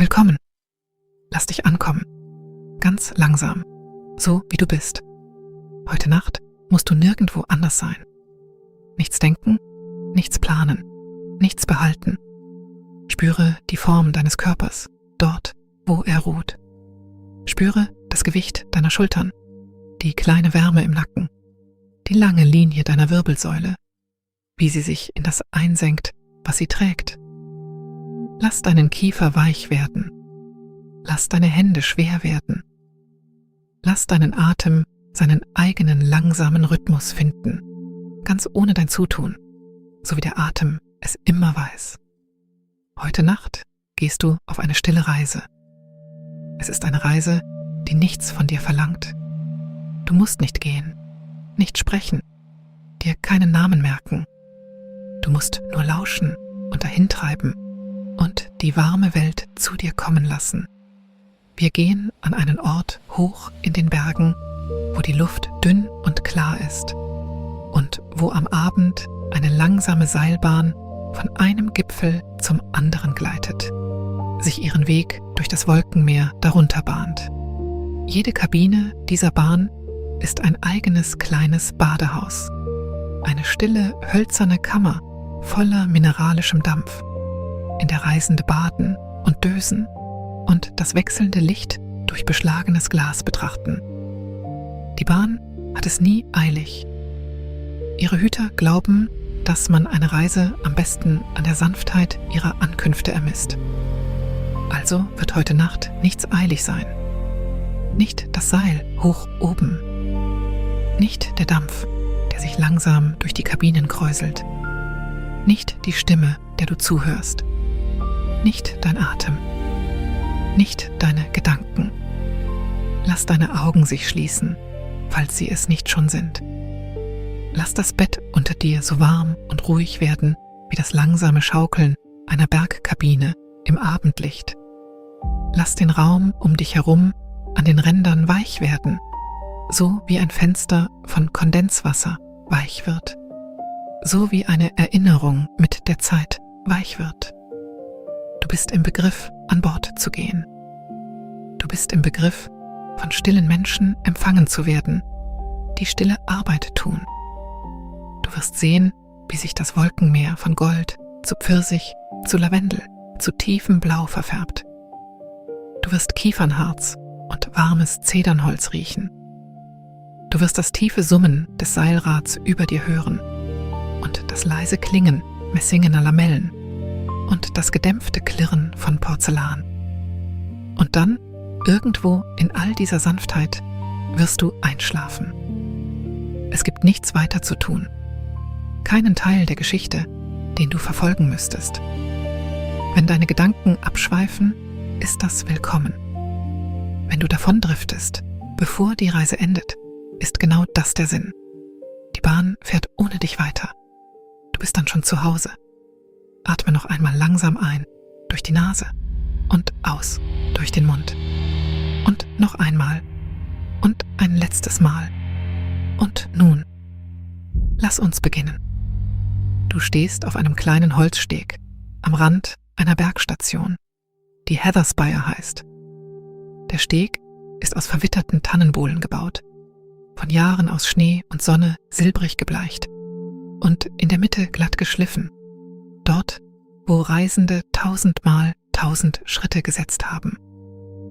Willkommen. Lass dich ankommen. Ganz langsam. So wie du bist. Heute Nacht musst du nirgendwo anders sein. Nichts denken, nichts planen, nichts behalten. Spüre die Form deines Körpers, dort, wo er ruht. Spüre das Gewicht deiner Schultern, die kleine Wärme im Nacken, die lange Linie deiner Wirbelsäule, wie sie sich in das einsenkt, was sie trägt. Lass deinen Kiefer weich werden. Lass deine Hände schwer werden. Lass deinen Atem seinen eigenen langsamen Rhythmus finden, ganz ohne dein Zutun, so wie der Atem es immer weiß. Heute Nacht gehst du auf eine stille Reise. Es ist eine Reise, die nichts von dir verlangt. Du musst nicht gehen, nicht sprechen, dir keinen Namen merken. Du musst nur lauschen und dahintreiben und die warme Welt zu dir kommen lassen. Wir gehen an einen Ort hoch in den Bergen, wo die Luft dünn und klar ist und wo am Abend eine langsame Seilbahn von einem Gipfel zum anderen gleitet, sich ihren Weg durch das Wolkenmeer darunter bahnt. Jede Kabine dieser Bahn ist ein eigenes kleines Badehaus, eine stille, hölzerne Kammer voller mineralischem Dampf, in der Reisende baden und dösen und das wechselnde Licht durch beschlagenes Glas betrachten. Die Bahn hat es nie eilig. Ihre Hüter glauben, dass man eine Reise am besten an der Sanftheit ihrer Ankünfte ermisst. Also wird heute Nacht nichts eilig sein. Nicht das Seil hoch oben. Nicht der Dampf, der sich langsam durch die Kabinen kräuselt. Nicht die Stimme, der du zuhörst. Nicht dein Atem. Nicht deine Gedanken. Lass deine Augen sich schließen, falls sie es nicht schon sind. Lass das Bett unter dir so warm und ruhig werden wie das langsame Schaukeln einer Bergkabine im Abendlicht. Lass den Raum um dich herum an den Rändern weich werden, so wie ein Fenster von Kondenswasser weich wird, so wie eine Erinnerung mit der Zeit weich wird. Du bist im Begriff, an Bord zu gehen. Du bist im Begriff, von stillen Menschen empfangen zu werden, die stille Arbeit tun. Du wirst sehen, wie sich das Wolkenmeer von Gold zu Pfirsich, zu Lavendel, zu tiefem Blau verfärbt. Du wirst Kiefernharz und warmes Zedernholz riechen. Du wirst das tiefe Summen des Seilrads über dir hören und das leise Klingen messingener Lamellen und das gedämpfte Klirren von Porzellan. Und dann, irgendwo in all dieser Sanftheit, wirst du einschlafen. Es gibt nichts weiter zu tun, keinen Teil der Geschichte, den du verfolgen müsstest. Wenn deine Gedanken abschweifen, ist das willkommen. Wenn du davondriftest, bevor die Reise endet, ist genau das der Sinn. Die Bahn fährt ohne dich weiter. Du bist dann schon zu Hause. Atme noch einmal langsam ein, durch die Nase und aus, durch den Mund. Und noch einmal und ein letztes Mal. Und nun, lass uns beginnen. Du stehst auf einem kleinen Holzsteg am Rand einer Bergstation, die Heatherspire heißt. Der Steg ist aus verwitterten Tannenbohlen gebaut, von Jahren aus Schnee und Sonne silbrig gebleicht und in der Mitte glatt geschliffen, dort, wo Reisende 1000-mal 1000 Schritte gesetzt haben.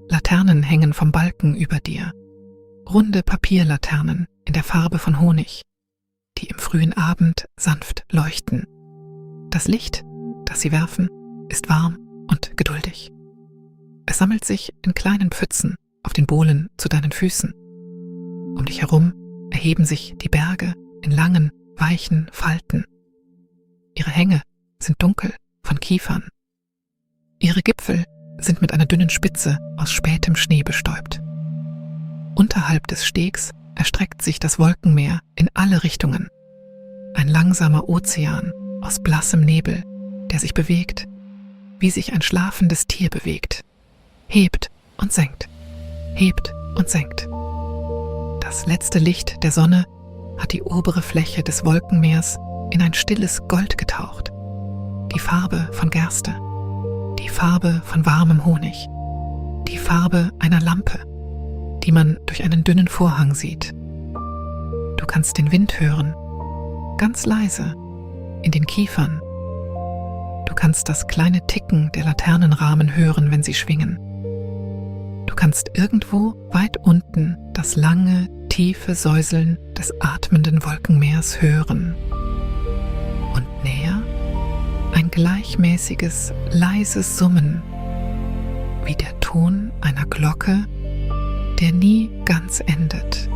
Laternen hängen vom Balken über dir, runde Papierlaternen in der Farbe von Honig, die im frühen Abend sanft leuchten. Das Licht, das sie werfen, ist warm und geduldig. Es sammelt sich in kleinen Pfützen auf den Bohlen zu deinen Füßen. Um dich herum erheben sich die Berge in langen, weichen Falten. Ihre Hänge sind dunkel von Kiefern. Ihre Gipfel sind mit einer dünnen Spitze aus spätem Schnee bestäubt. Unterhalb des Stegs erstreckt sich das Wolkenmeer in alle Richtungen. Ein langsamer Ozean aus blassem Nebel, der sich bewegt, wie sich ein schlafendes Tier bewegt. Hebt und senkt, hebt und senkt. Das letzte Licht der Sonne hat die obere Fläche des Wolkenmeers in ein stilles Gold getaucht. Die Farbe von Gerste, die Farbe von warmem Honig, die Farbe einer Lampe, die man durch einen dünnen Vorhang sieht. Du kannst den Wind hören, ganz leise, in den Kiefern. Du kannst das kleine Ticken der Laternenrahmen hören, wenn sie schwingen. Du kannst irgendwo weit unten das lange, tiefe Säuseln des atmenden Wolkenmeers hören. Und näher ein gleichmäßiges, leises Summen, wie der Ton einer Glocke, der nie ganz endet.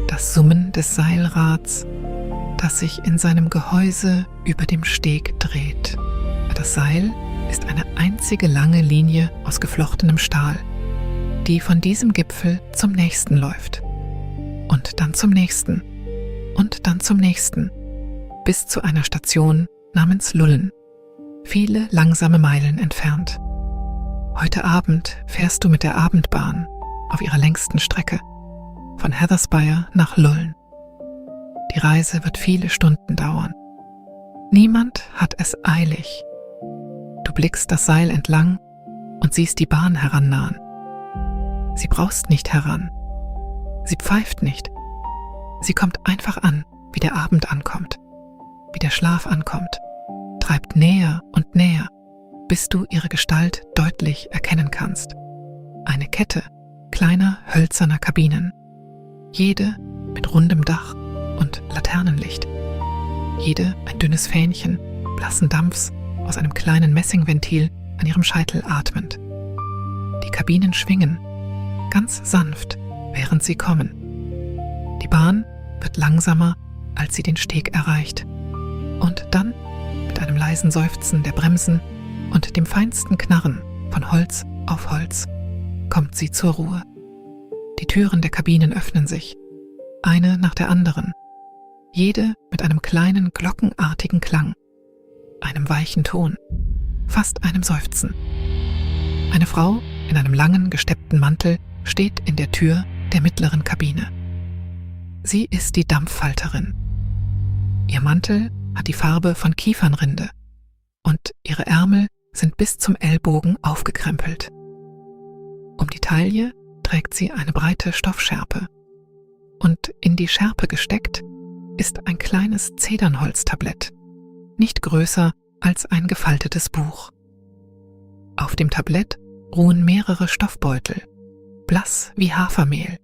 Das Summen des Seilrads, das sich in seinem Gehäuse über dem Steg dreht. Das Seil ist eine einzige lange Linie aus geflochtenem Stahl, die von diesem Gipfel zum nächsten läuft. Und dann zum nächsten. Und dann zum nächsten. Bis zu einer Station namens Lullen, viele langsame Meilen entfernt. Heute Abend fährst du mit der Abendbahn auf ihrer längsten Strecke von Hatherspire nach Lullen. Die Reise wird viele Stunden dauern. Niemand hat es eilig. Du blickst das Seil entlang und siehst die Bahn herannahen. Sie braust nicht heran. Sie pfeift nicht. Sie kommt einfach an, wie der Abend ankommt, wie der Schlaf ankommt, treibt näher und näher, bis du ihre Gestalt deutlich erkennen kannst. Eine Kette kleiner hölzerner Kabinen, jede mit rundem Dach und Laternenlicht, jede ein dünnes Fähnchen blassen Dampfs aus einem kleinen Messingventil an ihrem Scheitel atmend. Die Kabinen schwingen, ganz sanft, während sie kommen. Die Bahn wird langsamer, als sie den Steg erreicht. Und dann, mit einem leisen Seufzen der Bremsen und dem feinsten Knarren von Holz auf Holz, kommt sie zur Ruhe. Die Türen der Kabinen öffnen sich, eine nach der anderen, jede mit einem kleinen glockenartigen Klang, einem weichen Ton, fast einem Seufzen. Eine Frau in einem langen, gesteppten Mantel steht in der Tür der mittleren Kabine. Sie ist die Dampffalterin. Ihr Mantel hat die Farbe von Kiefernrinde und ihre Ärmel sind bis zum Ellbogen aufgekrempelt. Um die Taille trägt sie eine breite Stoffschärpe und in die Schärpe gesteckt ist ein kleines Zedernholztablett, nicht größer als ein gefaltetes Buch. Auf dem Tablett ruhen mehrere Stoffbeutel, blass wie Hafermehl,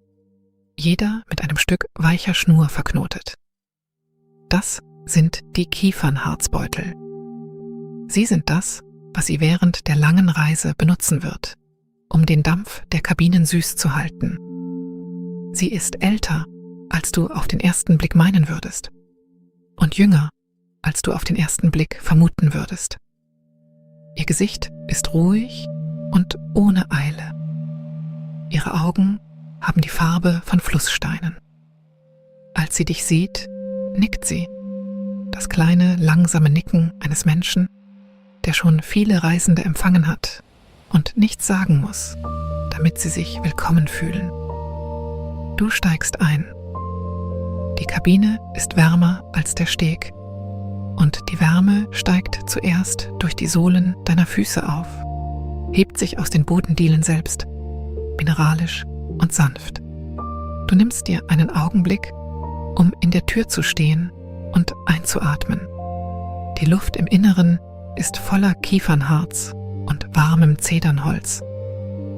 jeder mit einem Stück weicher Schnur verknotet. Das sind die Kiefernharzbeutel. Sie sind das, was sie während der langen Reise benutzen wird, um den Dampf der Kabinen süß zu halten. Sie ist älter, als du auf den ersten Blick meinen würdest, und jünger, als du auf den ersten Blick vermuten würdest. Ihr Gesicht ist ruhig und ohne Eile. Ihre Augen haben die Farbe von Flusssteinen. Als sie dich sieht, nickt sie. Das kleine, langsame Nicken eines Menschen, der schon viele Reisende empfangen hat und nichts sagen muss, damit sie sich willkommen fühlen. Du steigst ein. Die Kabine ist wärmer als der Steg und die Wärme steigt zuerst durch die Sohlen deiner Füße auf, hebt sich aus den Bodendielen selbst, mineralisch und sanft. Du nimmst dir einen Augenblick, um in der Tür zu stehen und einzuatmen. Die Luft im Inneren ist voller Kiefernharz und warmem Zedernholz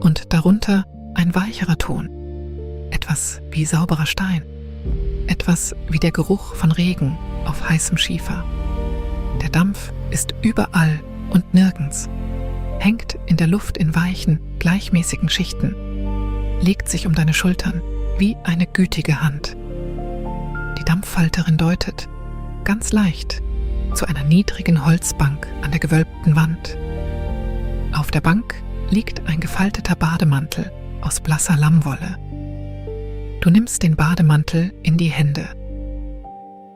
und darunter ein weicherer Ton, etwas wie sauberer Stein, etwas wie der Geruch von Regen auf heißem Schiefer. Der Dampf ist überall und nirgends, hängt in der Luft in weichen, gleichmäßigen Schichten, legt sich um deine Schultern wie eine gütige Hand. Die Dampffalterin deutet, ganz leicht, zu einer niedrigen Holzbank an der gewölbten Wand. Auf der Bank liegt ein gefalteter Bademantel aus blasser Lammwolle. Du nimmst den Bademantel in die Hände.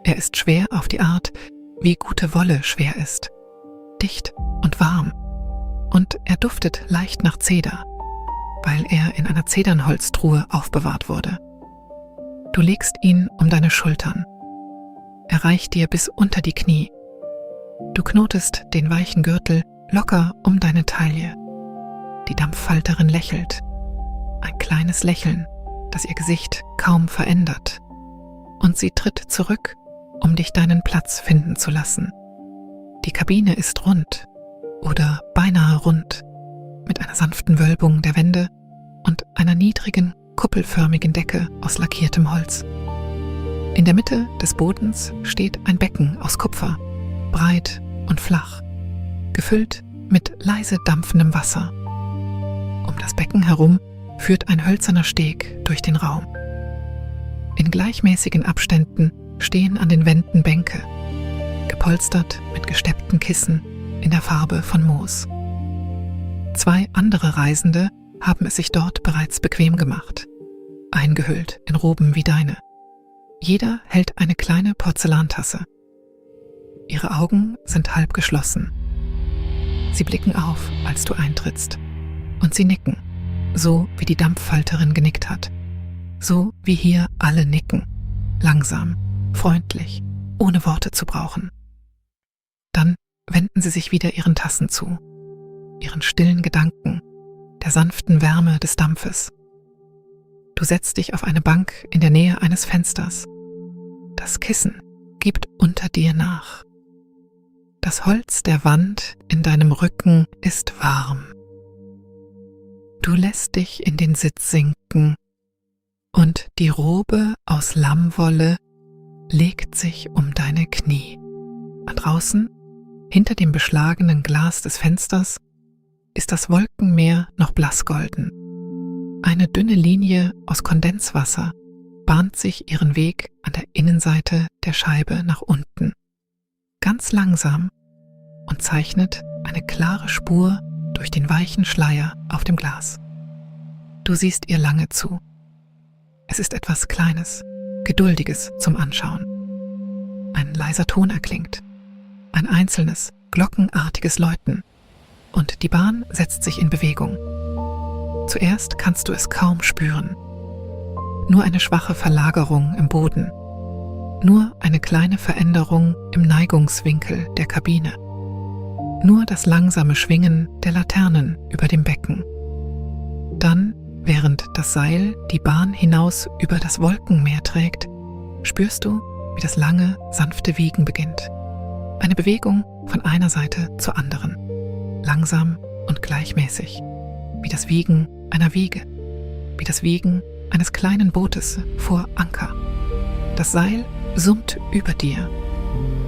Er ist schwer auf die Art, wie gute Wolle schwer ist, dicht und warm, und er duftet leicht nach Zeder, weil er in einer Zedernholztruhe aufbewahrt wurde. Du legst ihn um deine Schultern. Er reicht dir bis unter die Knie. Du knotest den weichen Gürtel locker um deine Taille. Die Dampffalterin lächelt. Ein kleines Lächeln, das ihr Gesicht kaum verändert. Und sie tritt zurück, um dich deinen Platz finden zu lassen. Die Kabine ist rund oder beinahe rund, mit einer sanften Wölbung der Wände und einer niedrigen, kuppelförmigen Decke aus lackiertem Holz. In der Mitte des Bodens steht ein Becken aus Kupfer, breit und flach, gefüllt mit leise dampfendem Wasser. Um das Becken herum führt ein hölzerner Steg durch den Raum. In gleichmäßigen Abständen stehen an den Wänden Bänke, gepolstert mit gesteppten Kissen in der Farbe von Moos. 2 andere Reisende haben es sich dort bereits bequem gemacht, eingehüllt in Roben wie deine. Jeder hält eine kleine Porzellantasse. Ihre Augen sind halb geschlossen. Sie blicken auf, als du eintrittst, und sie nicken, so wie die Dampffalterin genickt hat. So wie hier alle nicken, langsam, freundlich, ohne Worte zu brauchen. Dann wenden sie sich wieder ihren Tassen zu, ihren stillen Gedanken, der sanften Wärme des Dampfes. Du setzt dich auf eine Bank in der Nähe eines Fensters. Das Kissen gibt unter dir nach. Das Holz der Wand in deinem Rücken ist warm. Du lässt dich in den Sitz sinken und die Robe aus Lammwolle legt sich um deine Knie. Draußen, hinter dem beschlagenen Glas des Fensters, ist das Wolkenmeer noch blassgolden. Eine dünne Linie aus Kondenswasser bahnt sich ihren Weg an der Innenseite der Scheibe nach unten, ganz langsam, und zeichnet eine klare Spur durch den weichen Schleier auf dem Glas. Du siehst ihr lange zu. Es ist etwas Kleines, Geduldiges zum Anschauen. Ein leiser Ton erklingt, ein einzelnes, glockenartiges Läuten, und die Bahn setzt sich in Bewegung. Zuerst kannst du es kaum spüren. Nur eine schwache Verlagerung im Boden, nur eine kleine Veränderung im Neigungswinkel der Kabine, nur das langsame Schwingen der Laternen über dem Becken. Dann, während das Seil die Bahn hinaus über das Wolkenmeer trägt, spürst du, wie das lange, sanfte Wiegen beginnt. Eine Bewegung von einer Seite zur anderen, langsam und gleichmäßig, wie das Wiegen einer Wiege, wie das Wiegen eines kleinen Bootes vor Anker. Das Seil summt über dir.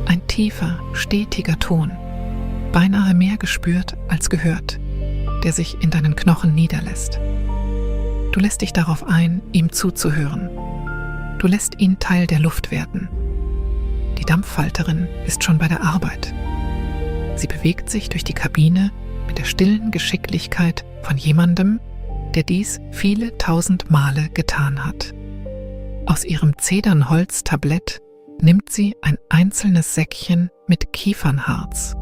Ein tiefer, stetiger Ton, beinahe mehr gespürt als gehört, der sich in deinen Knochen niederlässt. Du lässt dich darauf ein, ihm zuzuhören. Du lässt ihn Teil der Luft werden. Die Dampffalterin ist schon bei der Arbeit. Sie bewegt sich durch die Kabine mit der stillen Geschicklichkeit von jemandem, der dies viele 1000 Male getan hat. Aus ihrem Zedernholz-Tablett nimmt sie ein einzelnes Säckchen mit Kiefernharz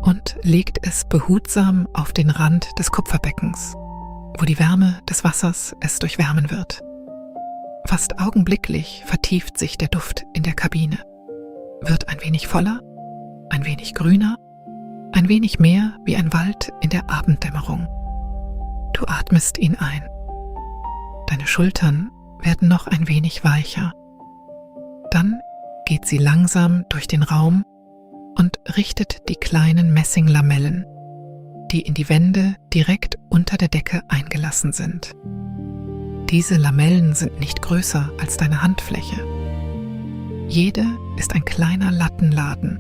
und legt es behutsam auf den Rand des Kupferbeckens, wo die Wärme des Wassers es durchwärmen wird. Fast augenblicklich vertieft sich der Duft in der Kabine, wird ein wenig voller, ein wenig grüner, ein wenig mehr wie ein Wald in der Abenddämmerung. Du atmest ihn ein. Deine Schultern werden noch ein wenig weicher. Dann geht sie langsam durch den Raum und richtet die kleinen Messinglamellen, die in die Wände direkt unter der Decke eingelassen sind. Diese Lamellen sind nicht größer als deine Handfläche. Jede ist ein kleiner Lattenladen,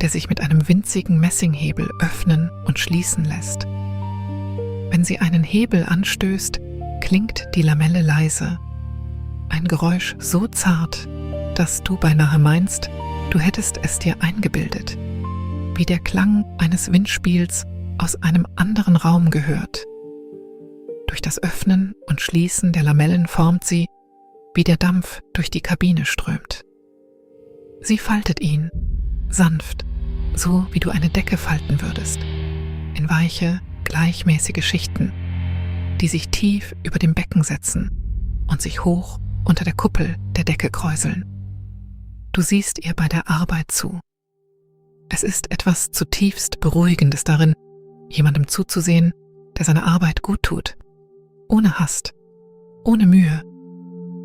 der sich mit einem winzigen Messinghebel öffnen und schließen lässt. Wenn sie einen Hebel anstößt, klingt die Lamelle leise. Ein Geräusch so zart, dass du beinahe meinst, du hättest es dir eingebildet, wie der Klang eines Windspiels aus einem anderen Raum gehört. Durch das Öffnen und Schließen der Lamellen formt sie, wie der Dampf durch die Kabine strömt. Sie faltet ihn, sanft, so wie du eine Decke falten würdest, in weiche, gleichmäßige Schichten, die sich tief über dem Becken setzen und sich hoch unter der Kuppel der Decke kräuseln. Du siehst ihr bei der Arbeit zu. Es ist etwas zutiefst Beruhigendes darin, jemandem zuzusehen, der seine Arbeit gut tut, ohne Hast, ohne Mühe,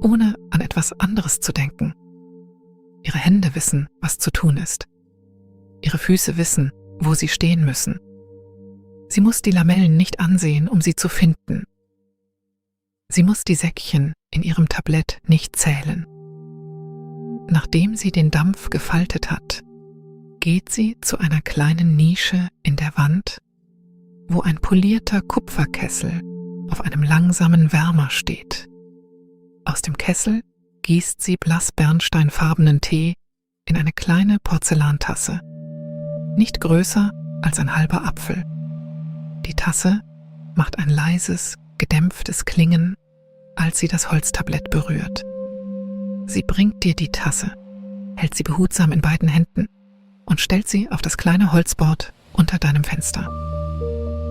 ohne an etwas anderes zu denken. Ihre Hände wissen, was zu tun ist. Ihre Füße wissen, wo sie stehen müssen. Sie muss die Lamellen nicht ansehen, um sie zu finden. Sie muss die Säckchen in ihrem Tablett nicht zählen. Nachdem sie den Dampf gefaltet hat, geht sie zu einer kleinen Nische in der Wand, wo ein polierter Kupferkessel auf einem langsamen Wärmer steht. Aus dem Kessel gießt sie blassbernsteinfarbenen Tee in eine kleine Porzellantasse, nicht größer als ein halber Apfel. Die Tasse macht ein leises, gedämpftes Klingen, als sie das Holztablett berührt. Sie bringt dir die Tasse, hält sie behutsam in beiden Händen und stellt sie auf das kleine Holzbord unter deinem Fenster.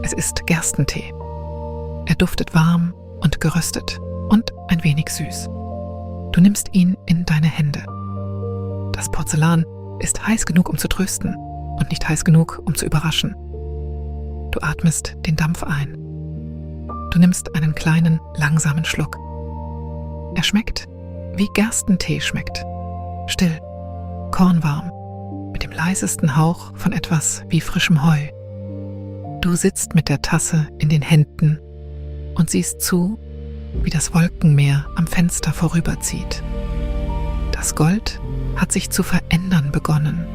Es ist Gerstentee. Er duftet warm und geröstet und ein wenig süß. Du nimmst ihn in deine Hände. Das Porzellan ist heiß genug, um zu trösten und nicht heiß genug, um zu überraschen. Du atmest den Dampf ein. Du nimmst einen kleinen, langsamen Schluck. Er schmeckt, wie Gerstentee schmeckt. Still, kornwarm, mit dem leisesten Hauch von etwas wie frischem Heu. Du sitzt mit der Tasse in den Händen und siehst zu, wie das Wolkenmeer am Fenster vorüberzieht. Das Gold hat sich zu verändern begonnen.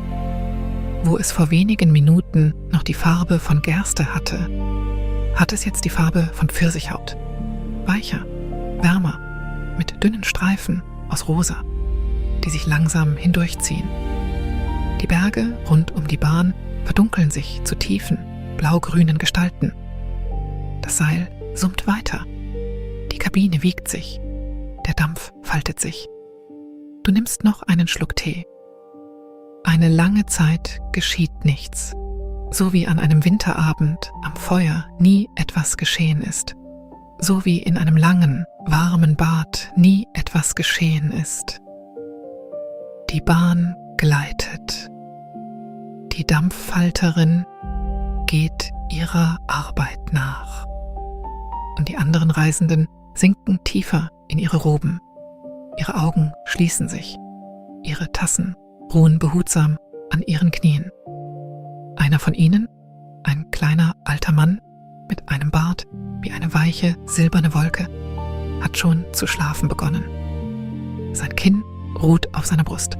Wo es vor wenigen Minuten noch die Farbe von Gerste hatte, hat es jetzt die Farbe von Pfirsichhaut. Weicher, wärmer, mit dünnen Streifen aus Rosa, die sich langsam hindurchziehen. Die Berge rund um die Bahn verdunkeln sich zu tiefen, blau-grünen Gestalten. Das Seil summt weiter. Die Kabine wiegt sich. Der Dampf faltet sich. Du nimmst noch einen Schluck Tee. Eine lange Zeit geschieht nichts, so wie an einem Winterabend am Feuer nie etwas geschehen ist, so wie in einem langen, warmen Bad nie etwas geschehen ist. Die Bahn gleitet. Die Dampffalterin geht ihrer Arbeit nach. Und die anderen Reisenden sinken tiefer in ihre Roben. Ihre Augen schließen sich. Ihre Tassen ruhen behutsam an ihren Knien. Einer von ihnen, ein kleiner alter Mann mit einem Bart wie eine weiche, silberne Wolke, hat schon zu schlafen begonnen. Sein Kinn ruht auf seiner Brust.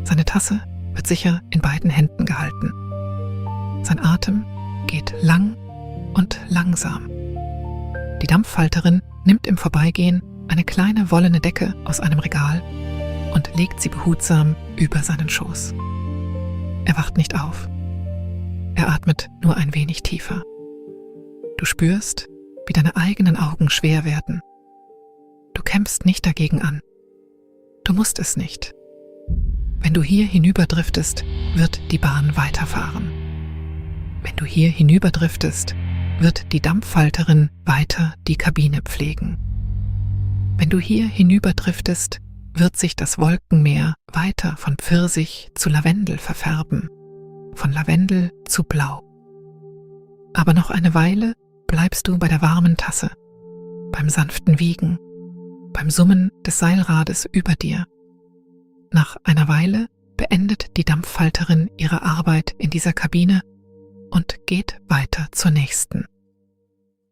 Seine Tasse wird sicher in beiden Händen gehalten. Sein Atem geht lang und langsam. Die Dampffalterin nimmt im Vorbeigehen eine kleine wollene Decke aus einem Regal und legt sie behutsam über seinen Schoß. Er wacht nicht auf. Er atmet nur ein wenig tiefer. Du spürst, wie deine eigenen Augen schwer werden. Du kämpfst nicht dagegen an. Du musst es nicht. Wenn du hier hinüberdriftest, wird die Bahn weiterfahren. Wenn du hier hinüberdriftest, wird die Dampffalterin weiter die Kabine pflegen. Wenn du hier hinüberdriftest, wird sich das Wolkenmeer weiter von Pfirsich zu Lavendel verfärben, von Lavendel zu Blau. Aber noch eine Weile bleibst du bei der warmen Tasse, beim sanften Wiegen, beim Summen des Seilrades über dir. Nach einer Weile beendet die Dampffalterin ihre Arbeit in dieser Kabine und geht weiter zur nächsten.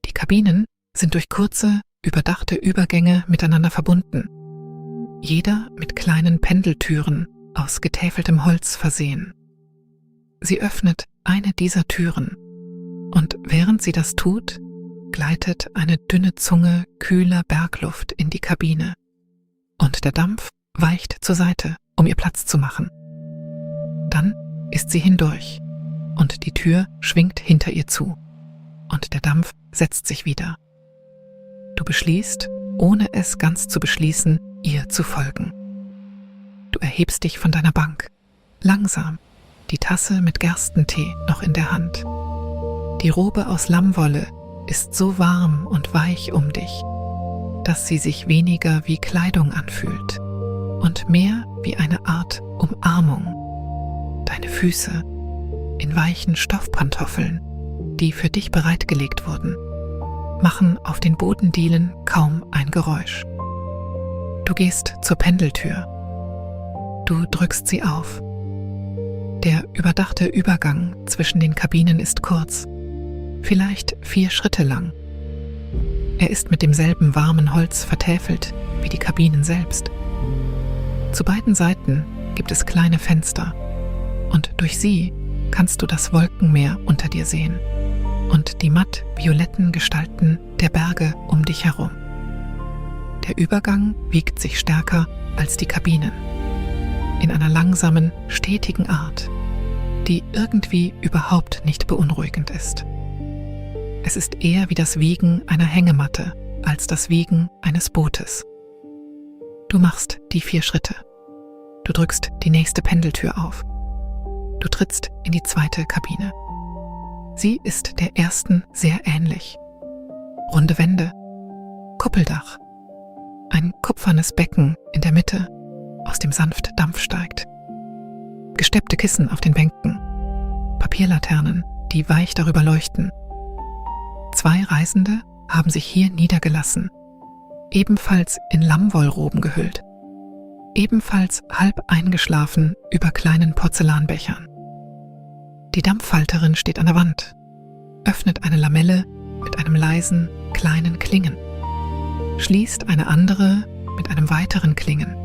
Die Kabinen sind durch kurze, überdachte Übergänge miteinander verbunden, jeder mit kleinen Pendeltüren aus getäfeltem Holz versehen. Sie öffnet eine dieser Türen und während sie das tut, gleitet eine dünne Zunge kühler Bergluft in die Kabine und der Dampf weicht zur Seite, um ihr Platz zu machen. Dann ist sie hindurch und die Tür schwingt hinter ihr zu und der Dampf setzt sich wieder. Du beschließt, ohne es ganz zu beschließen, ihr zu folgen. Du erhebst dich von deiner Bank, langsam, die Tasse mit Gerstentee noch in der Hand. Die Robe aus Lammwolle ist so warm und weich um dich, dass sie sich weniger wie Kleidung anfühlt und mehr wie eine Art Umarmung. Deine Füße in weichen Stoffpantoffeln, die für dich bereitgelegt wurden, machen auf den Bodendielen kaum ein Geräusch. Du gehst zur Pendeltür. Du drückst sie auf. Der überdachte Übergang zwischen den Kabinen ist kurz, vielleicht 4 Schritte lang. Er ist mit demselben warmen Holz vertäfelt wie die Kabinen selbst. Zu beiden Seiten gibt es kleine Fenster und durch sie kannst du das Wolkenmeer unter dir sehen und die matt violetten Gestalten der Berge um dich herum. Der Übergang wiegt sich stärker als die Kabinen, in einer langsamen, stetigen Art, die irgendwie überhaupt nicht beunruhigend ist. Es ist eher wie das Wiegen einer Hängematte als das Wiegen eines Bootes. Du machst die 4 Schritte. Du drückst die nächste Pendeltür auf. Du trittst in die zweite Kabine. Sie ist der ersten sehr ähnlich. Runde Wände, Kuppeldach, ein kupfernes Becken in der Mitte, aus dem sanft Dampf steigt. Gesteppte Kissen auf den Bänken, Papierlaternen, die weich darüber leuchten. 2 Reisende haben sich hier niedergelassen, ebenfalls in Lammwollroben gehüllt, ebenfalls halb eingeschlafen über kleinen Porzellanbechern. Die Dampfhalterin steht an der Wand, öffnet eine Lamelle mit einem leisen, kleinen Klingen, schließt eine andere mit einem weiteren Klingen,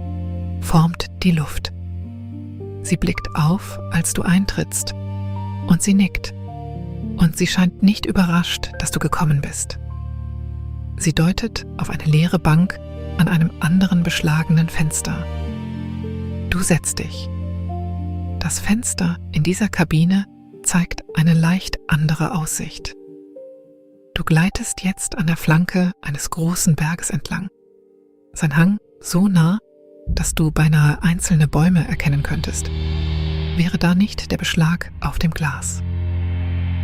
formt die Luft. Sie blickt auf, als du eintrittst, und sie nickt, und sie scheint nicht überrascht, dass du gekommen bist. Sie deutet auf eine leere Bank an einem anderen beschlagenen Fenster. Du setzt dich. Das Fenster in dieser Kabine zeigt eine leicht andere Aussicht. Du gleitest jetzt an der Flanke eines großen Berges entlang. Sein Hang so nah, dass du beinahe einzelne Bäume erkennen könntest, wäre da nicht der Beschlag auf dem Glas.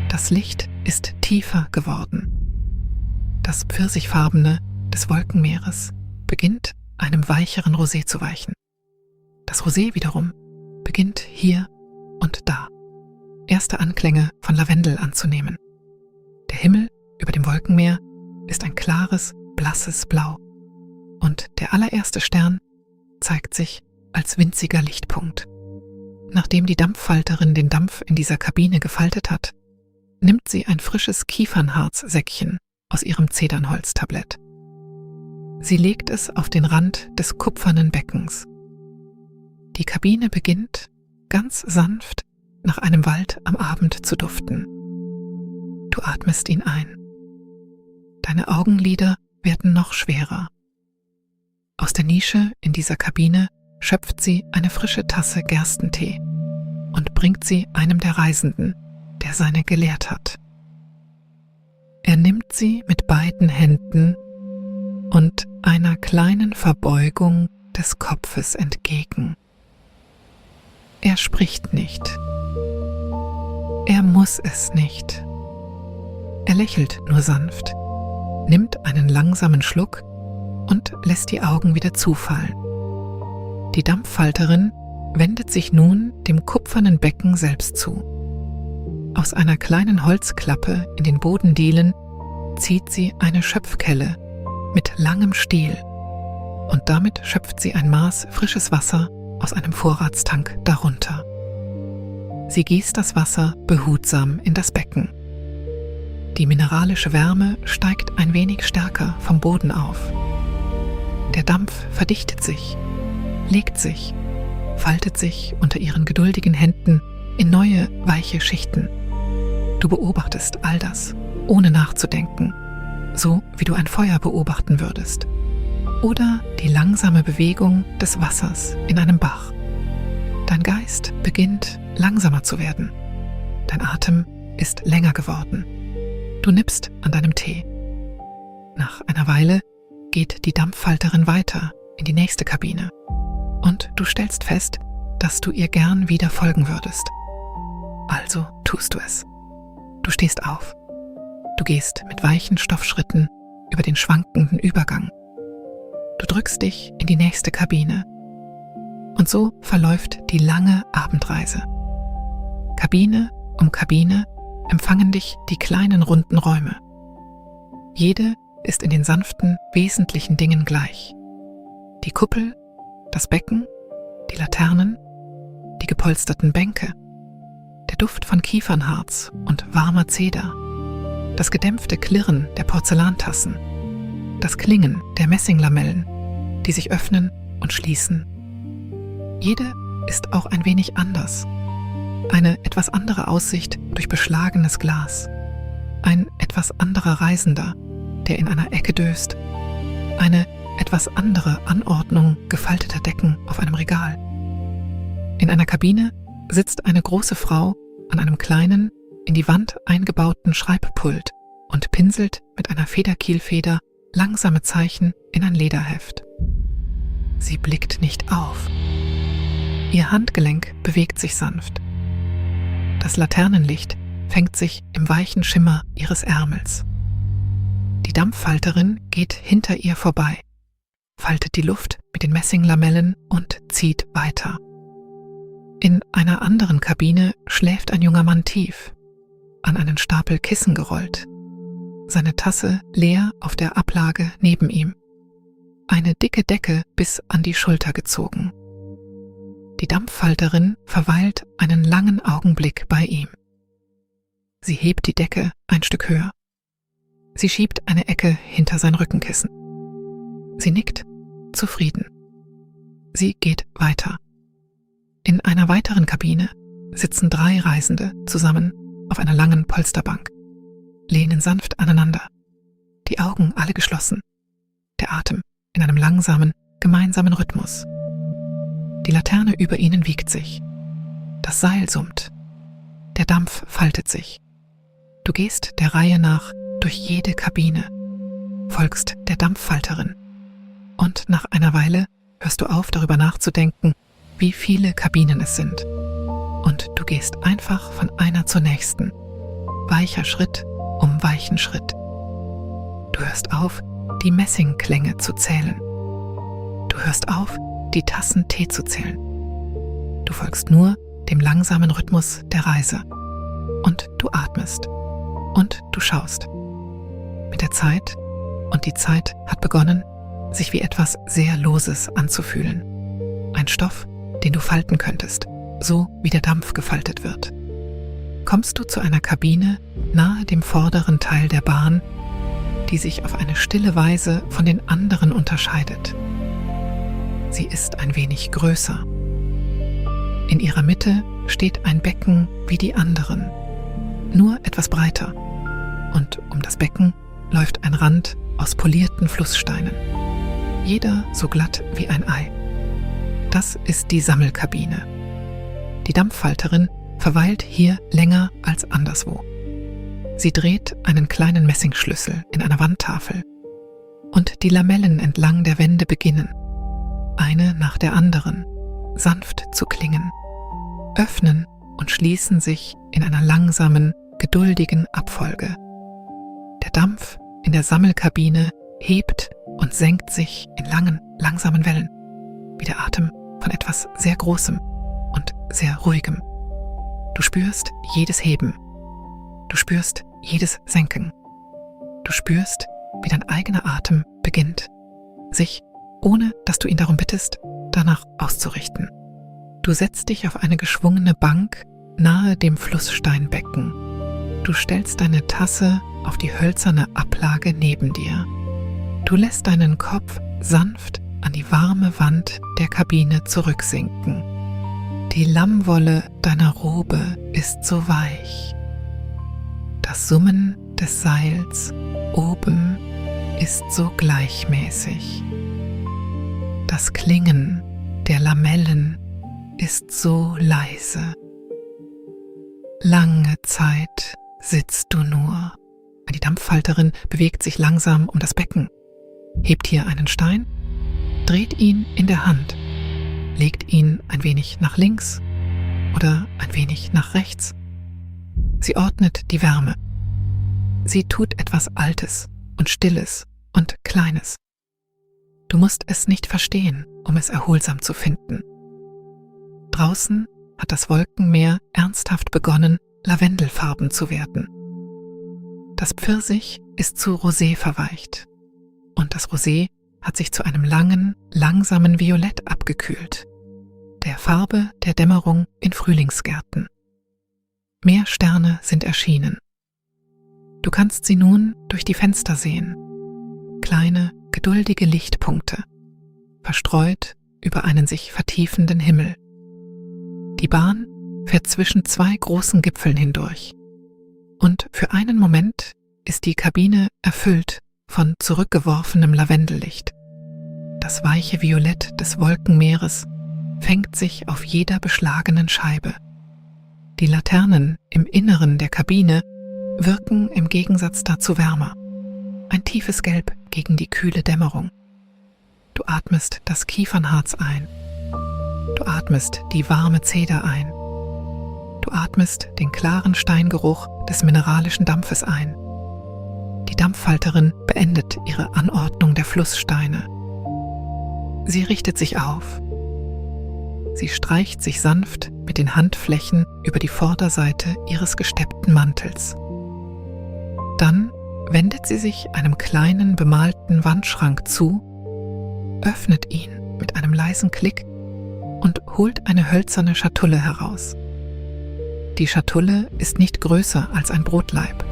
Das Licht ist tiefer geworden. Das Pfirsichfarbene des Wolkenmeeres beginnt einem weicheren Rosé zu weichen. Das Rosé wiederum beginnt hier und da, erste Anklänge von Lavendel anzunehmen. Der Himmel über dem Wolkenmeer ist ein klares, blasses Blau und der allererste Stern zeigt sich als winziger Lichtpunkt. Nachdem die Dampfhalterin den Dampf in dieser Kabine gefaltet hat, nimmt sie ein frisches Kiefernharzsäckchen aus ihrem Zedernholztablett. Sie legt es auf den Rand des kupfernen Beckens. Die Kabine beginnt, ganz sanft, nach einem Wald am Abend zu duften. Du atmest ihn ein. Deine Augenlider werden noch schwerer. Aus der Nische in dieser Kabine schöpft sie eine frische Tasse Gerstentee und bringt sie einem der Reisenden, der seine geleert hat. Er nimmt sie mit beiden Händen und einer kleinen Verbeugung des Kopfes entgegen. Er spricht nicht. Er muss es nicht. Er lächelt nur sanft, nimmt einen langsamen Schluck und lässt die Augen wieder zufallen. Die Dampfhalterin wendet sich nun dem kupfernen Becken selbst zu. Aus einer kleinen Holzklappe in den Bodendielen zieht sie eine Schöpfkelle mit langem Stiel und damit schöpft sie ein Maß frisches Wasser aus einem Vorratstank darunter. Sie gießt das Wasser behutsam in das Becken. Die mineralische Wärme steigt ein wenig stärker vom Boden auf. Der Dampf verdichtet sich, legt sich, faltet sich unter ihren geduldigen Händen in neue, weiche Schichten. Du beobachtest all das, ohne nachzudenken, so wie du ein Feuer beobachten würdest. Oder die langsame Bewegung des Wassers in einem Bach. Dein Geist beginnt langsamer zu werden. Dein Atem ist länger geworden. Du nippst an deinem Tee. Nach einer Weile geht die Dampfhalterin weiter in die nächste Kabine und du stellst fest, dass du ihr gern wieder folgen würdest. Also tust du es. Du stehst auf. Du gehst mit weichen Stoffschritten über den schwankenden Übergang. Du drückst dich in die nächste Kabine. Und so verläuft die lange Abendreise. Kabine um Kabine empfangen dich die kleinen runden Räume. Jede ist in den sanften, wesentlichen Dingen gleich. Die Kuppel, das Becken, die Laternen, die gepolsterten Bänke, der Duft von Kiefernharz und warmer Zeder, das gedämpfte Klirren der Porzellantassen, das Klingen der Messinglamellen, die sich öffnen und schließen. Jede ist auch ein wenig anders. Eine etwas andere Aussicht durch beschlagenes Glas. Ein etwas anderer Reisender, der in einer Ecke döst. Eine etwas andere Anordnung gefalteter Decken auf einem Regal. In einer Kabine sitzt eine große Frau an einem kleinen, in die Wand eingebauten Schreibpult und pinselt mit einer Federkielfeder langsame Zeichen in ein Lederheft. Sie blickt nicht auf. Ihr Handgelenk bewegt sich sanft. Das Laternenlicht fängt sich im weichen Schimmer ihres Ärmels. Die Dampffalterin geht hinter ihr vorbei, faltet die Luft mit den Messinglamellen und zieht weiter. In einer anderen Kabine schläft ein junger Mann tief, an einen Stapel Kissen gerollt, seine Tasse leer auf der Ablage neben ihm, eine dicke Decke bis an die Schulter gezogen. Die Dampffalterin verweilt einen langen Augenblick bei ihm. Sie hebt die Decke ein Stück höher. Sie schiebt eine Ecke hinter sein Rückenkissen. Sie nickt, zufrieden. Sie geht weiter. In einer weiteren Kabine sitzen 3 Reisende zusammen auf einer langen Polsterbank, lehnen sanft aneinander, die Augen alle geschlossen, der Atem in einem langsamen, gemeinsamen Rhythmus. Die Laterne über ihnen wiegt sich. Das Seil summt. Der Dampf faltet sich. Du gehst der Reihe nach durch jede Kabine, folgst der Dampffalterin und nach einer Weile hörst du auf, darüber nachzudenken, wie viele Kabinen es sind. Und du gehst einfach von einer zur nächsten, weicher Schritt um weichen Schritt. Du hörst auf, die Messingklänge zu zählen. Du hörst auf, die Tassen Tee zu zählen. Du folgst nur dem langsamen Rhythmus der Reise. Und du atmest. Und du schaust. Mit der Zeit, und die Zeit hat begonnen, sich wie etwas sehr Loses anzufühlen. Ein Stoff, den du falten könntest, so wie der Dampf gefaltet wird. Kommst du zu einer Kabine nahe dem vorderen Teil der Bahn, die sich auf eine stille Weise von den anderen unterscheidet. Sie ist ein wenig größer. In ihrer Mitte steht ein Becken wie die anderen, nur etwas breiter. Und um das Becken läuft ein Rand aus polierten Flusssteinen. Jeder so glatt wie ein Ei. Das ist die Sammelkabine. Die Dampffalterin verweilt hier länger als anderswo. Sie dreht einen kleinen Messingschlüssel in einer Wandtafel. Und die Lamellen entlang der Wände beginnen, eine nach der anderen, sanft zu klingen, öffnen und schließen sich in einer langsamen, geduldigen Abfolge. Der Dampf in der Sammelkabine hebt und senkt sich in langen, langsamen Wellen, wie der Atem von etwas sehr Großem und sehr Ruhigem. Du spürst jedes Heben. Du spürst jedes Senken. Du spürst, wie dein eigener Atem beginnt, sich, ohne dass du ihn darum bittest, danach auszurichten. Du setzt dich auf eine geschwungene Bank nahe dem Flusssteinbecken. Du stellst deine Tasse auf die hölzerne Ablage neben dir. Du lässt deinen Kopf sanft an die warme Wand der Kabine zurücksinken. Die Lammwolle deiner Robe ist so weich. Das Summen des Seils oben ist so gleichmäßig. Das Klingen der Lamellen ist so leise. Lange Zeit sitzt du nur. Die Dampffalterin bewegt sich langsam um das Becken, hebt hier einen Stein, dreht ihn in der Hand, legt ihn ein wenig nach links oder ein wenig nach rechts. Sie ordnet die Wärme. Sie tut etwas Altes und Stilles und Kleines. Du musst es nicht verstehen, um es erholsam zu finden. Draußen hat das Wolkenmeer ernsthaft begonnen, lavendelfarben zu werden. Das Pfirsich ist zu Rosé verweicht und das Rosé hat sich zu einem langen, langsamen Violett abgekühlt, der Farbe der Dämmerung in Frühlingsgärten. Mehr Sterne sind erschienen. Du kannst sie nun durch die Fenster sehen, kleine, geduldige Lichtpunkte, verstreut über einen sich vertiefenden Himmel. Die Bahn fährt zwischen zwei großen Gipfeln hindurch und für einen Moment ist die Kabine erfüllt von zurückgeworfenem Lavendellicht. Das weiche Violett des Wolkenmeeres fängt sich auf jeder beschlagenen Scheibe. Die Laternen im Inneren der Kabine wirken im Gegensatz dazu wärmer. Ein tiefes Gelb gegen die kühle Dämmerung. Du atmest das Kiefernharz ein. Du atmest die warme Zeder ein. Du atmest den klaren Steingeruch des mineralischen Dampfes ein. Die Dampfhalterin beendet ihre Anordnung der Flusssteine. Sie richtet sich auf. Sie streicht sich sanft mit den Handflächen über die Vorderseite ihres gesteppten Mantels. Dann wendet sie sich einem kleinen bemalten Wandschrank zu, öffnet ihn mit einem leisen Klick und holt eine hölzerne Schatulle heraus. Die Schatulle ist nicht größer als ein Brotlaib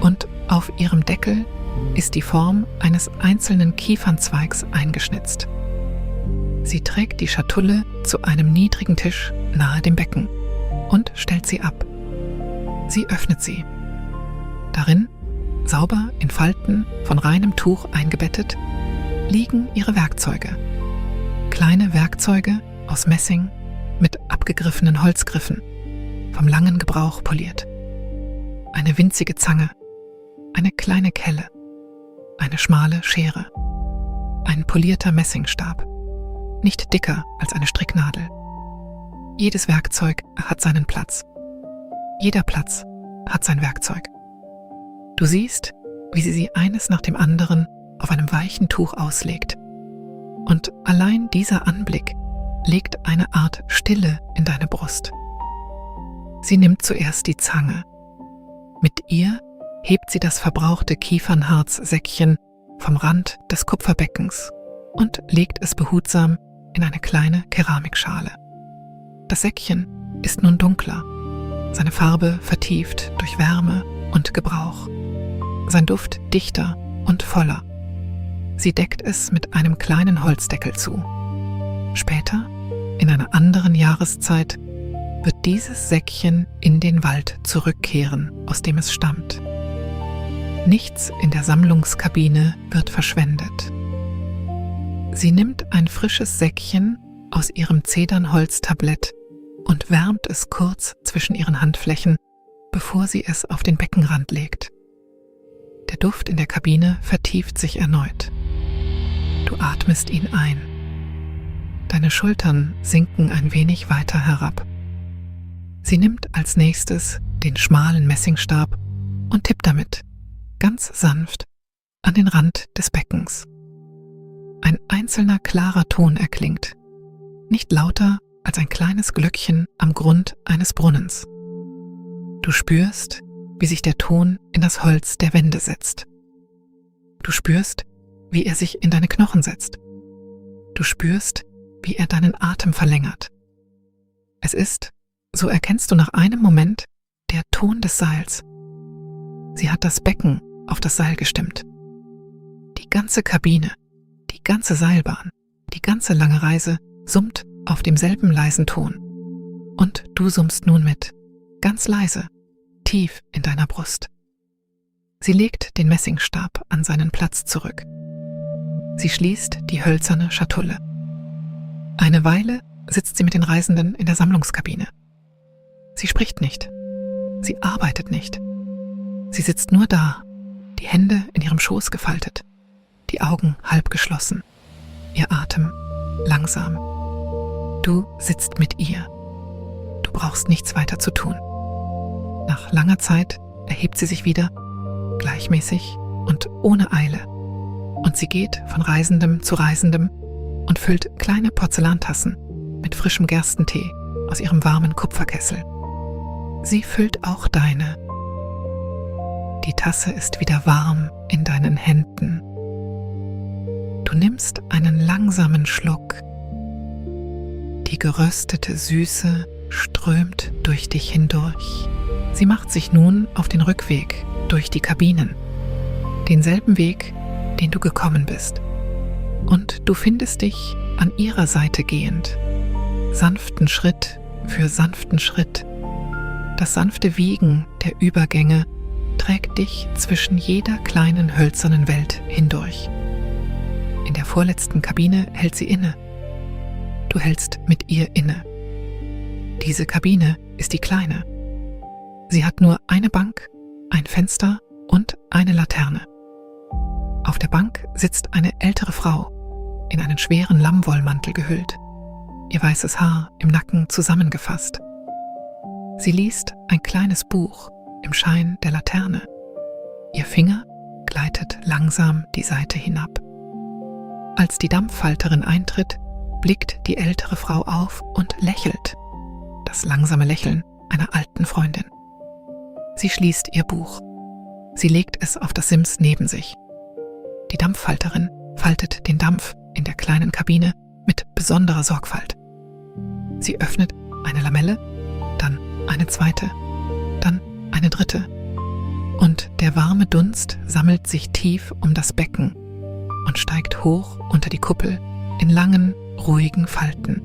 und auf ihrem Deckel ist die Form eines einzelnen Kiefernzweigs eingeschnitzt. Sie trägt die Schatulle zu einem niedrigen Tisch nahe dem Becken und stellt sie ab. Sie öffnet sie. Darin, sauber in Falten von reinem Tuch eingebettet, liegen ihre Werkzeuge. Kleine Werkzeuge aus Messing mit abgegriffenen Holzgriffen, vom langen Gebrauch poliert. Eine winzige Zange, eine kleine Kelle, eine schmale Schere, ein polierter Messingstab, nicht dicker als eine Stricknadel. Jedes Werkzeug hat seinen Platz. Jeder Platz hat sein Werkzeug. Du siehst, wie sie eines nach dem anderen auf einem weichen Tuch auslegt. Und allein dieser Anblick legt eine Art Stille in deine Brust. Sie nimmt zuerst die Zange. Mit ihr hebt sie das verbrauchte Kiefernharzsäckchen vom Rand des Kupferbeckens und legt es behutsam in eine kleine Keramikschale. Das Säckchen ist nun dunkler, seine Farbe vertieft durch Wärme und Gebrauch, sein Duft dichter und voller. Sie deckt es mit einem kleinen Holzdeckel zu. Später, in einer anderen Jahreszeit, wird dieses Säckchen in den Wald zurückkehren, aus dem es stammt. Nichts in der Sammlungskabine wird verschwendet. Sie nimmt ein frisches Säckchen aus ihrem Zedernholztablett und wärmt es kurz zwischen ihren Handflächen, bevor sie es auf den Beckenrand legt. Der Duft in der Kabine vertieft sich erneut. Du atmest ihn ein. Deine Schultern sinken ein wenig weiter herab. Sie nimmt als nächstes den schmalen Messingstab und tippt damit, ganz sanft, an den Rand des Beckens. Ein einzelner klarer Ton erklingt, nicht lauter als ein kleines Glöckchen am Grund eines Brunnens. Du spürst, wie sich der Ton in das Holz der Wände setzt. Du spürst, wie er sich in deine Knochen setzt. Du spürst, wie er deinen Atem verlängert. Es ist, so erkennst du nach einem Moment, der Ton des Seils. Sie hat das Becken auf das Seil gestimmt. Die ganze Kabine, die ganze Seilbahn, die ganze lange Reise summt auf demselben leisen Ton. Und du summst nun mit, ganz leise, tief in deiner Brust. Sie legt den Messingstab an seinen Platz zurück. Sie schließt die hölzerne Schatulle. Eine Weile sitzt sie mit den Reisenden in der Sammlungskabine. Sie spricht nicht. Sie arbeitet nicht. Sie sitzt nur da, die Hände in ihrem Schoß gefaltet, die Augen halb geschlossen, ihr Atem langsam. Du sitzt mit ihr. Du brauchst nichts weiter zu tun. Nach langer Zeit erhebt sie sich wieder, gleichmäßig und ohne Eile. Und sie geht von Reisendem zu Reisendem und füllt kleine Porzellantassen mit frischem Gerstentee aus ihrem warmen Kupferkessel. sie füllt auch deine. Die Tasse ist wieder warm in deinen Händen. Du nimmst einen langsamen Schluck. Die geröstete Süße strömt durch dich hindurch. Sie macht sich nun auf den Rückweg durch die Kabinen. Denselben Weg, den du gekommen bist. Und du findest dich an ihrer Seite gehend. Sanften Schritt für sanften Schritt. Das sanfte Wiegen der Übergänge trägt dich zwischen jeder kleinen hölzernen Welt hindurch. In der vorletzten Kabine hält sie inne. Du hältst mit ihr inne. Diese Kabine ist die kleine. Sie hat nur eine Bank, ein Fenster und eine Laterne. Auf der Bank sitzt eine ältere Frau, in einen schweren Lammwollmantel gehüllt, ihr weißes Haar im Nacken zusammengefasst. Sie liest ein kleines Buch im Schein der Laterne. Ihr Finger gleitet langsam die Seite hinab. Als die Dampfhalterin eintritt, blickt die ältere Frau auf und lächelt. Das langsame Lächeln einer alten Freundin. Sie schließt ihr Buch. Sie legt es auf das Sims neben sich. Die Dampfhalterin faltet den Dampf in der kleinen Kabine mit besonderer Sorgfalt. Sie öffnet eine Lamelle, dann eine zweite, dann eine dritte. Und der warme Dunst sammelt sich tief um das Becken und steigt hoch unter die Kuppel in langen, ruhigen Falten.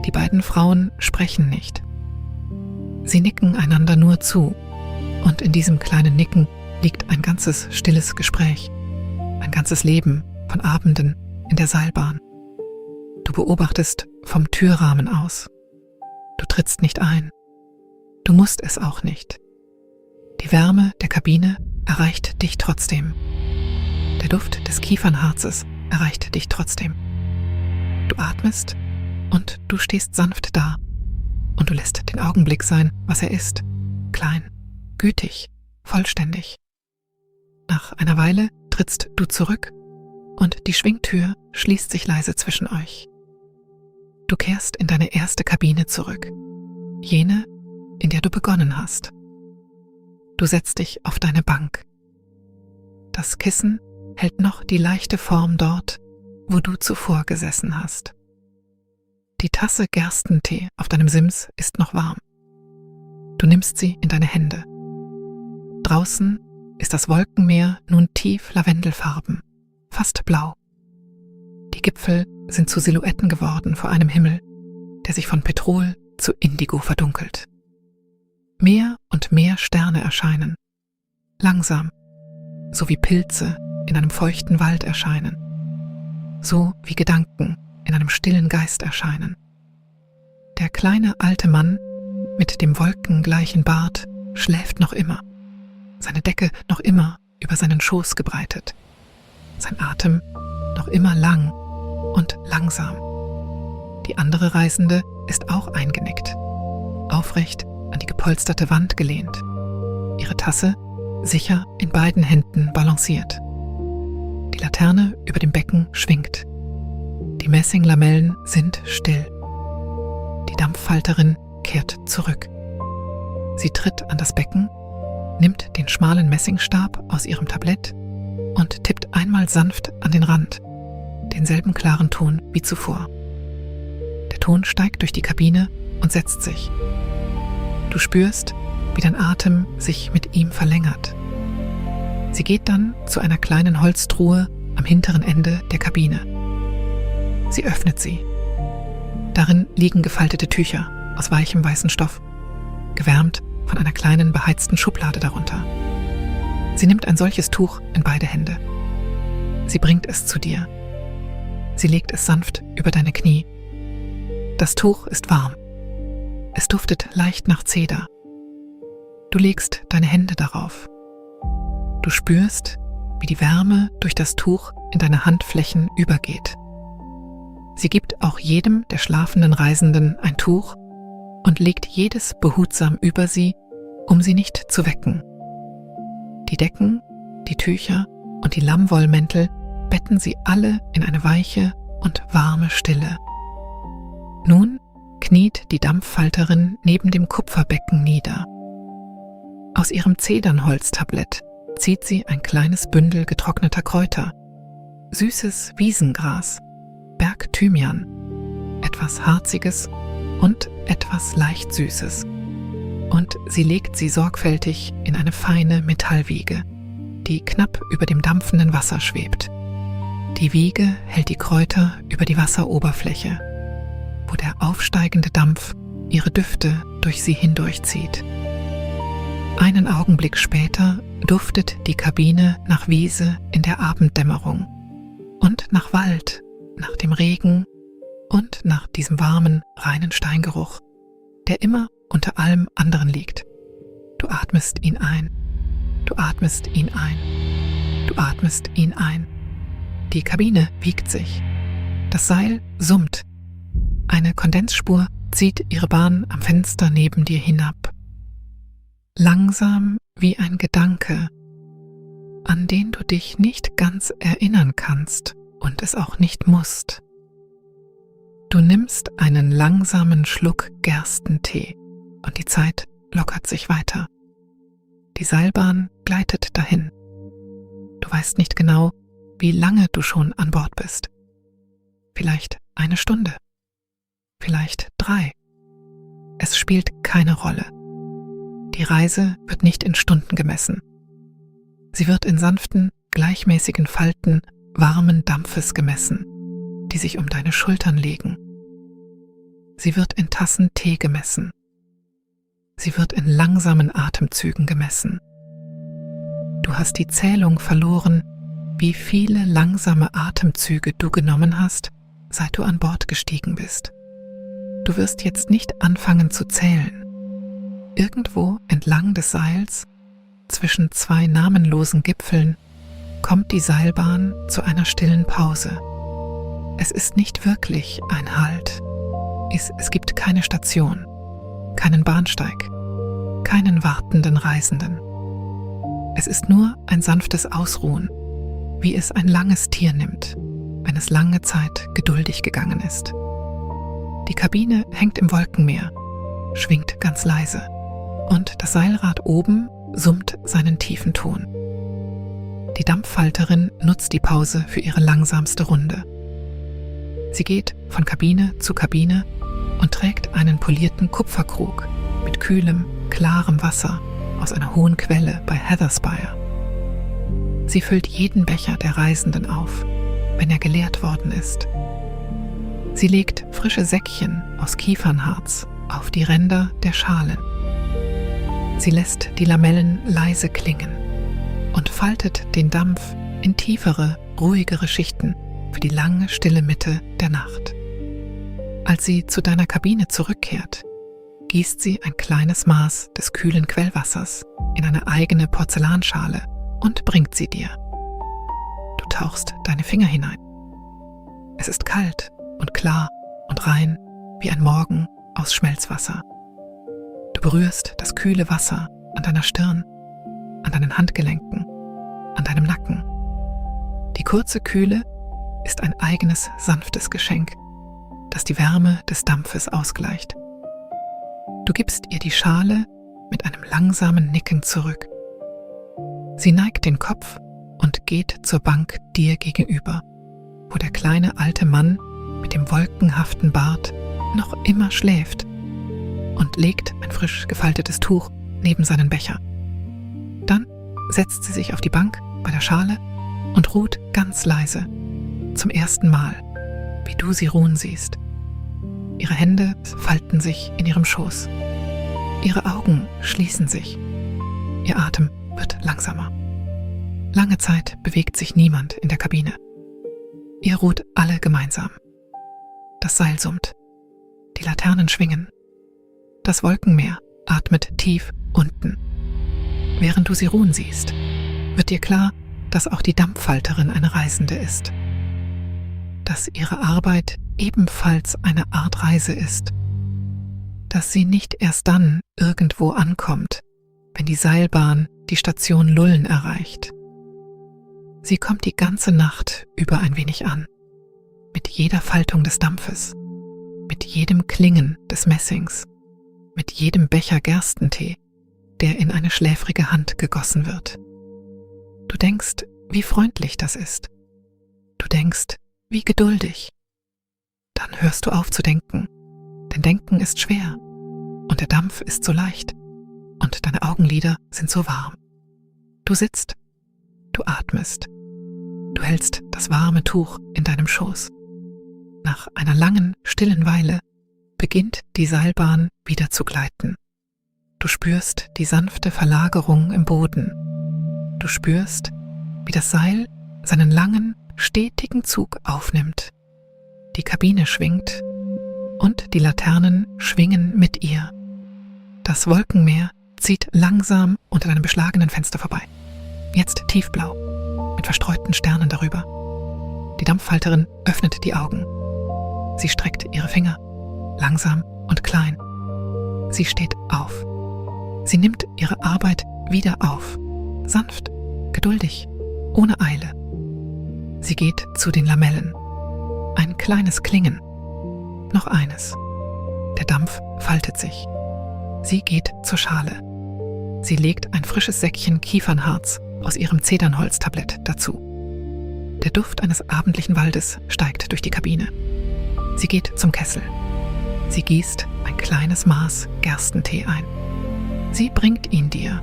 Die beiden Frauen sprechen nicht. Sie nicken einander nur zu, und in diesem kleinen Nicken liegt ein ganzes stilles Gespräch, ein ganzes Leben von Abenden in der Seilbahn. Du beobachtest vom Türrahmen aus. Du trittst nicht ein. Du musst es auch nicht. Die Wärme der Kabine erreicht dich trotzdem. Der Duft des Kiefernharzes erreicht dich trotzdem. Du atmest und du stehst sanft da und du lässt den Augenblick sein, was er ist, klein, gütig, vollständig. Nach einer Weile trittst du zurück und die Schwingtür schließt sich leise zwischen euch. Du kehrst in deine erste Kabine zurück, jene, in der du begonnen hast. Du setzt dich auf deine Bank. Das Kissen hält noch die leichte Form dort, wo du zuvor gesessen hast. Die Tasse Gerstentee auf deinem Sims ist noch warm. Du nimmst sie in deine Hände. Draußen ist das Wolkenmeer nun tief lavendelfarben, fast blau. Die Gipfel sind zu Silhouetten geworden vor einem Himmel, der sich von Petrol zu Indigo verdunkelt. Mehr und mehr Sterne erscheinen, langsam, so wie Pilze in einem feuchten Wald erscheinen, so wie Gedanken in einem stillen Geist erscheinen. Der kleine alte Mann mit dem wolkengleichen Bart schläft noch immer, seine Decke noch immer über seinen Schoß gebreitet, sein Atem noch immer lang und langsam. Die andere Reisende ist auch eingenickt, aufrecht an die gepolsterte Wand gelehnt, ihre Tasse sicher in beiden Händen balanciert. Die Laterne über dem Becken schwingt. Die Messinglamellen sind still. Die Dampfhalterin kehrt zurück. Sie tritt an das Becken, nimmt den schmalen Messingstab aus ihrem Tablett und tippt einmal sanft an den Rand, denselben klaren Ton wie zuvor. Der Ton steigt durch die Kabine und setzt sich. Du spürst, wie dein Atem sich mit ihm verlängert. Sie geht dann zu einer kleinen Holztruhe am hinteren Ende der Kabine. Sie öffnet sie. Darin liegen gefaltete Tücher aus weichem weißen Stoff, gewärmt von einer kleinen beheizten Schublade darunter. Sie nimmt ein solches Tuch in beide Hände. Sie bringt es zu dir. Sie legt es sanft über deine Knie. Das Tuch ist warm. Es duftet leicht nach Zeder. Du legst deine Hände darauf. Du spürst, wie die Wärme durch das Tuch in deine Handflächen übergeht. Sie gibt auch jedem der schlafenden Reisenden ein Tuch und legt jedes behutsam über sie, um sie nicht zu wecken. Die Decken, die Tücher und die Lammwollmäntel betten sie alle in eine weiche und warme Stille. Nun kniet die Dampffalterin neben dem Kupferbecken nieder. Aus ihrem Zedernholztablett zieht sie ein kleines Bündel getrockneter Kräuter, süßes Wiesengras, Bergthymian, etwas Harziges und etwas leicht Süßes. Und sie legt sie sorgfältig in eine feine Metallwiege, die knapp über dem dampfenden Wasser schwebt. Die Wiege hält die Kräuter über die Wasseroberfläche, wo der aufsteigende Dampf ihre Düfte durch sie hindurchzieht. Einen Augenblick später duftet die Kabine nach Wiese in der Abenddämmerung und nach Wald, nach dem Regen und nach diesem warmen, reinen Steingeruch, der immer unter allem anderen liegt. Du atmest ihn ein, du atmest ihn ein, du atmest ihn ein. Die Kabine wiegt sich. Das Seil summt. Eine Kondensspur zieht ihre Bahn am Fenster neben dir hinab. Langsam wie ein Gedanke, an den du dich nicht ganz erinnern kannst und es auch nicht musst. Du nimmst einen langsamen Schluck Gerstentee und die Zeit lockert sich weiter. Die Seilbahn gleitet dahin. Du weißt nicht genau, wie lange du schon an Bord bist. Vielleicht 1 Stunde, vielleicht 3. Es spielt keine Rolle. Die Reise wird nicht in Stunden gemessen. Sie wird in sanften, gleichmäßigen Falten warmen Dampfes gemessen, die sich um deine Schultern legen. Sie wird in Tassen Tee gemessen. Sie wird in langsamen Atemzügen gemessen. Du hast die Zählung verloren, wie viele langsame Atemzüge du genommen hast, seit du an Bord gestiegen bist. Du wirst jetzt nicht anfangen zu zählen. Irgendwo entlang des Seils, zwischen 2 namenlosen Gipfeln, kommt die Seilbahn zu einer stillen Pause. Es ist nicht wirklich ein Halt. Es gibt keine Station, keinen Bahnsteig, keinen wartenden Reisenden. Es ist nur ein sanftes Ausruhen, wie es ein langes Tier nimmt, wenn es lange Zeit geduldig gegangen ist. Die Kabine hängt im Wolkenmeer, schwingt ganz leise und das Seilrad oben summt seinen tiefen Ton. Die Dampffalterin nutzt die Pause für ihre langsamste Runde. Sie geht von Kabine zu Kabine und trägt einen polierten Kupferkrug mit kühlem, klarem Wasser aus einer hohen Quelle bei Hatherspire. Sie füllt jeden Becher der Reisenden auf, wenn er geleert worden ist. Sie legt frische Säckchen aus Kiefernharz auf die Ränder der Schalen. Sie lässt die Lamellen leise klingen und faltet den Dampf in tiefere, ruhigere Schichten für die lange, stille Mitte der Nacht. Als sie zu deiner Kabine zurückkehrt, gießt sie ein kleines Maß des kühlen Quellwassers in eine eigene Porzellanschale und bringt sie dir. Du tauchst deine Finger hinein. Es ist kalt und klar und rein wie ein Morgen aus Schmelzwasser. Du berührst das kühle Wasser an deiner Stirn, an deinen Handgelenken, an deinem Nacken. Die kurze Kühle ist ein eigenes, sanftes Geschenk, das die Wärme des Dampfes ausgleicht. Du gibst ihr die Schale mit einem langsamen Nicken zurück. Sie neigt den Kopf und geht zur Bank dir gegenüber, wo der kleine alte Mann mit dem wolkenhaften Bart noch immer schläft und legt ein frisch gefaltetes Tuch neben seinen Becher. Dann setzt sie sich auf die Bank bei der Schale und ruht ganz leise, zum ersten Mal, wie du sie ruhen siehst. Ihre Hände falten sich in ihrem Schoß. Ihre Augen schließen sich. Ihr Atem wird langsamer. Lange Zeit bewegt sich niemand in der Kabine. Ihr ruht alle gemeinsam. Das Seil summt. Die Laternen schwingen. Das Wolkenmeer atmet tief unten. Während du sie ruhen siehst, wird dir klar, dass auch die Dampffalterin eine Reisende ist. Dass ihre Arbeit ebenfalls eine Art Reise ist. Dass sie nicht erst dann irgendwo ankommt, wenn die Seilbahn die Station Lullen erreicht. Sie kommt die ganze Nacht über ein wenig an, mit jeder Faltung des Dampfes, mit jedem Klingen des Messings, mit jedem Becher Gerstentee, der in eine schläfrige Hand gegossen wird. Du denkst, wie freundlich das ist. Du denkst, wie geduldig. Dann hörst du auf zu denken, denn Denken ist schwer und der Dampf ist so leicht und deine Augenlider sind so warm. Du sitzt, du atmest, du hältst das warme Tuch in deinem Schoß. Nach einer langen, stillen Weile beginnt die Seilbahn wieder zu gleiten. Du spürst die sanfte Verlagerung im Boden. Du spürst, wie das Seil seinen langen, stetigen Zug aufnimmt. Die Kabine schwingt und die Laternen schwingen mit ihr. Das Wolkenmeer zieht langsam unter deinem beschlagenen Fenster vorbei. Jetzt tiefblau, mit verstreuten Sternen darüber. Die Dampfhalterin öffnet die Augen. Sie streckt ihre Finger, langsam und klein. Sie steht auf. Sie nimmt ihre Arbeit wieder auf. Sanft, geduldig, ohne Eile. Sie geht zu den Lamellen. Ein kleines Klingen. Noch eines. Der Dampf faltet sich. Sie geht zur Schale. Sie legt ein frisches Säckchen Kiefernharz aus ihrem Zedernholztablett dazu. Der Duft eines abendlichen Waldes steigt durch die Kabine. Sie geht zum Kessel. Sie gießt ein kleines Maß Gerstentee ein. Sie bringt ihn dir.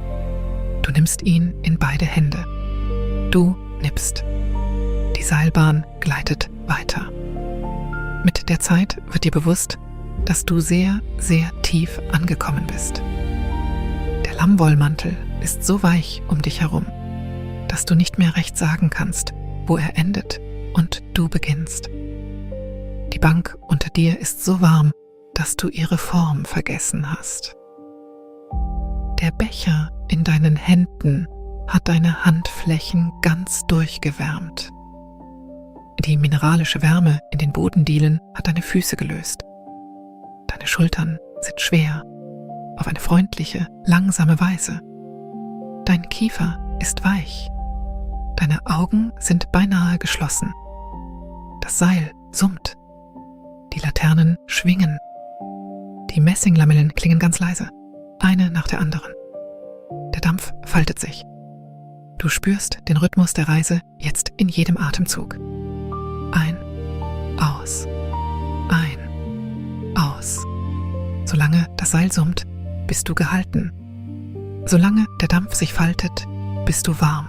Du nimmst ihn in beide Hände. Du nippst. Die Seilbahn gleitet weiter. Mit der Zeit wird dir bewusst, dass du sehr, sehr tief angekommen bist. Der Lammwollmantel ist so weich um dich herum, dass du nicht mehr recht sagen kannst, wo er endet und du beginnst. Die Bank unter dir ist so warm, dass du ihre Form vergessen hast. Der Becher in deinen Händen hat deine Handflächen ganz durchgewärmt. Die mineralische Wärme in den Bodendielen hat deine Füße gelöst. Deine Schultern sind schwer, auf eine freundliche, langsame Weise. Dein Kiefer ist weich. Deine Augen sind beinahe geschlossen. Das Seil summt. Die Laternen schwingen. Die Messinglamellen klingen ganz leise, eine nach der anderen. Der Dampf faltet sich. Du spürst den Rhythmus der Reise jetzt in jedem Atemzug. Ein, aus, ein, aus. Solange das Seil summt, bist du gehalten. Solange der Dampf sich faltet, bist du warm.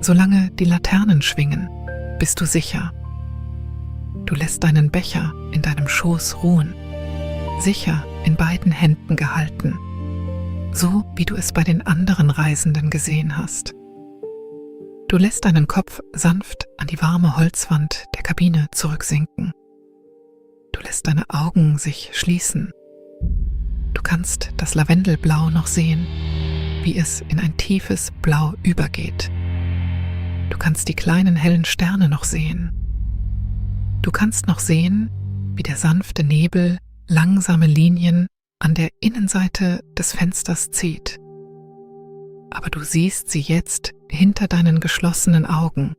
Solange die Laternen schwingen, bist du sicher. Du lässt deinen Becher in deinem Schoß ruhen, sicher in beiden Händen gehalten, so wie du es bei den anderen Reisenden gesehen hast. Du lässt deinen Kopf sanft an die warme Holzwand der Kabine zurücksinken. Du lässt deine Augen sich schließen. Du kannst das Lavendelblau noch sehen, wie es in ein tiefes Blau übergeht. Du kannst die kleinen hellen Sterne noch sehen. Du kannst noch sehen, wie der sanfte Nebel langsame Linien an der Innenseite des Fensters zieht. Aber du siehst sie jetzt hinter deinen geschlossenen Augen,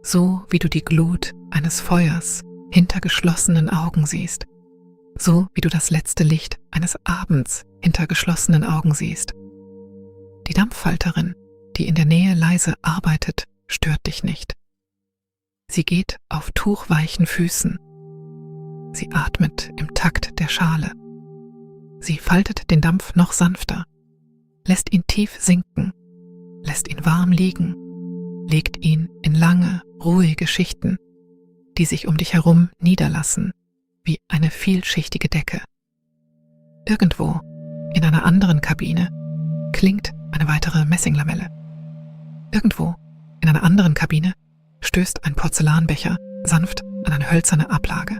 so wie du die Glut eines Feuers hinter geschlossenen Augen siehst, so wie du das letzte Licht eines Abends hinter geschlossenen Augen siehst. Die Dampffalterin, die in der Nähe leise arbeitet, stört dich nicht. Sie geht auf tuchweichen Füßen. Sie atmet im Takt der Schale. Sie faltet den Dampf noch sanfter, lässt ihn tief sinken, lässt ihn warm liegen, legt ihn in lange, ruhige Schichten, die sich um dich herum niederlassen, wie eine vielschichtige Decke. Irgendwo, in einer anderen Kabine, klingt eine weitere Messinglamelle. Irgendwo, in einer anderen Kabine, stößt ein Porzellanbecher sanft an eine hölzerne Ablage.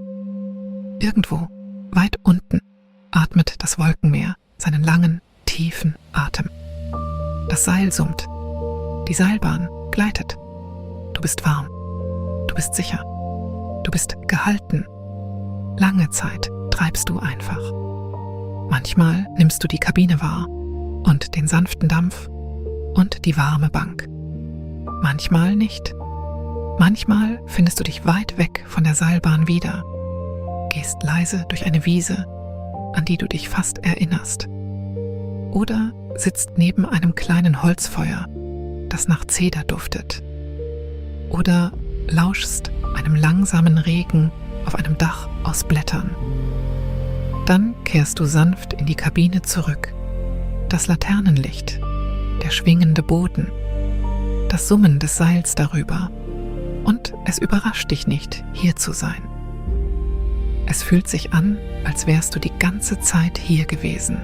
Irgendwo, weit unten, atmet das Wolkenmeer seinen langen, tiefen Atem. Das Seil summt. Die Seilbahn gleitet. Du bist warm. Du bist sicher. Du bist gehalten. Lange Zeit treibst du einfach. Manchmal nimmst du die Kabine wahr und den sanften Dampf und die warme Bank. Manchmal nicht. Manchmal findest du dich weit weg von der Seilbahn wieder, gehst leise durch eine Wiese, an die du dich fast erinnerst. Oder sitzt neben einem kleinen Holzfeuer, das nach Zeder duftet. Oder lauschst einem langsamen Regen auf einem Dach aus Blättern. Dann kehrst du sanft in die Kabine zurück. Das Laternenlicht, der schwingende Boden, das Summen des Seils darüber. Und es überrascht dich nicht, hier zu sein. Es fühlt sich an, als wärst du die ganze Zeit hier gewesen.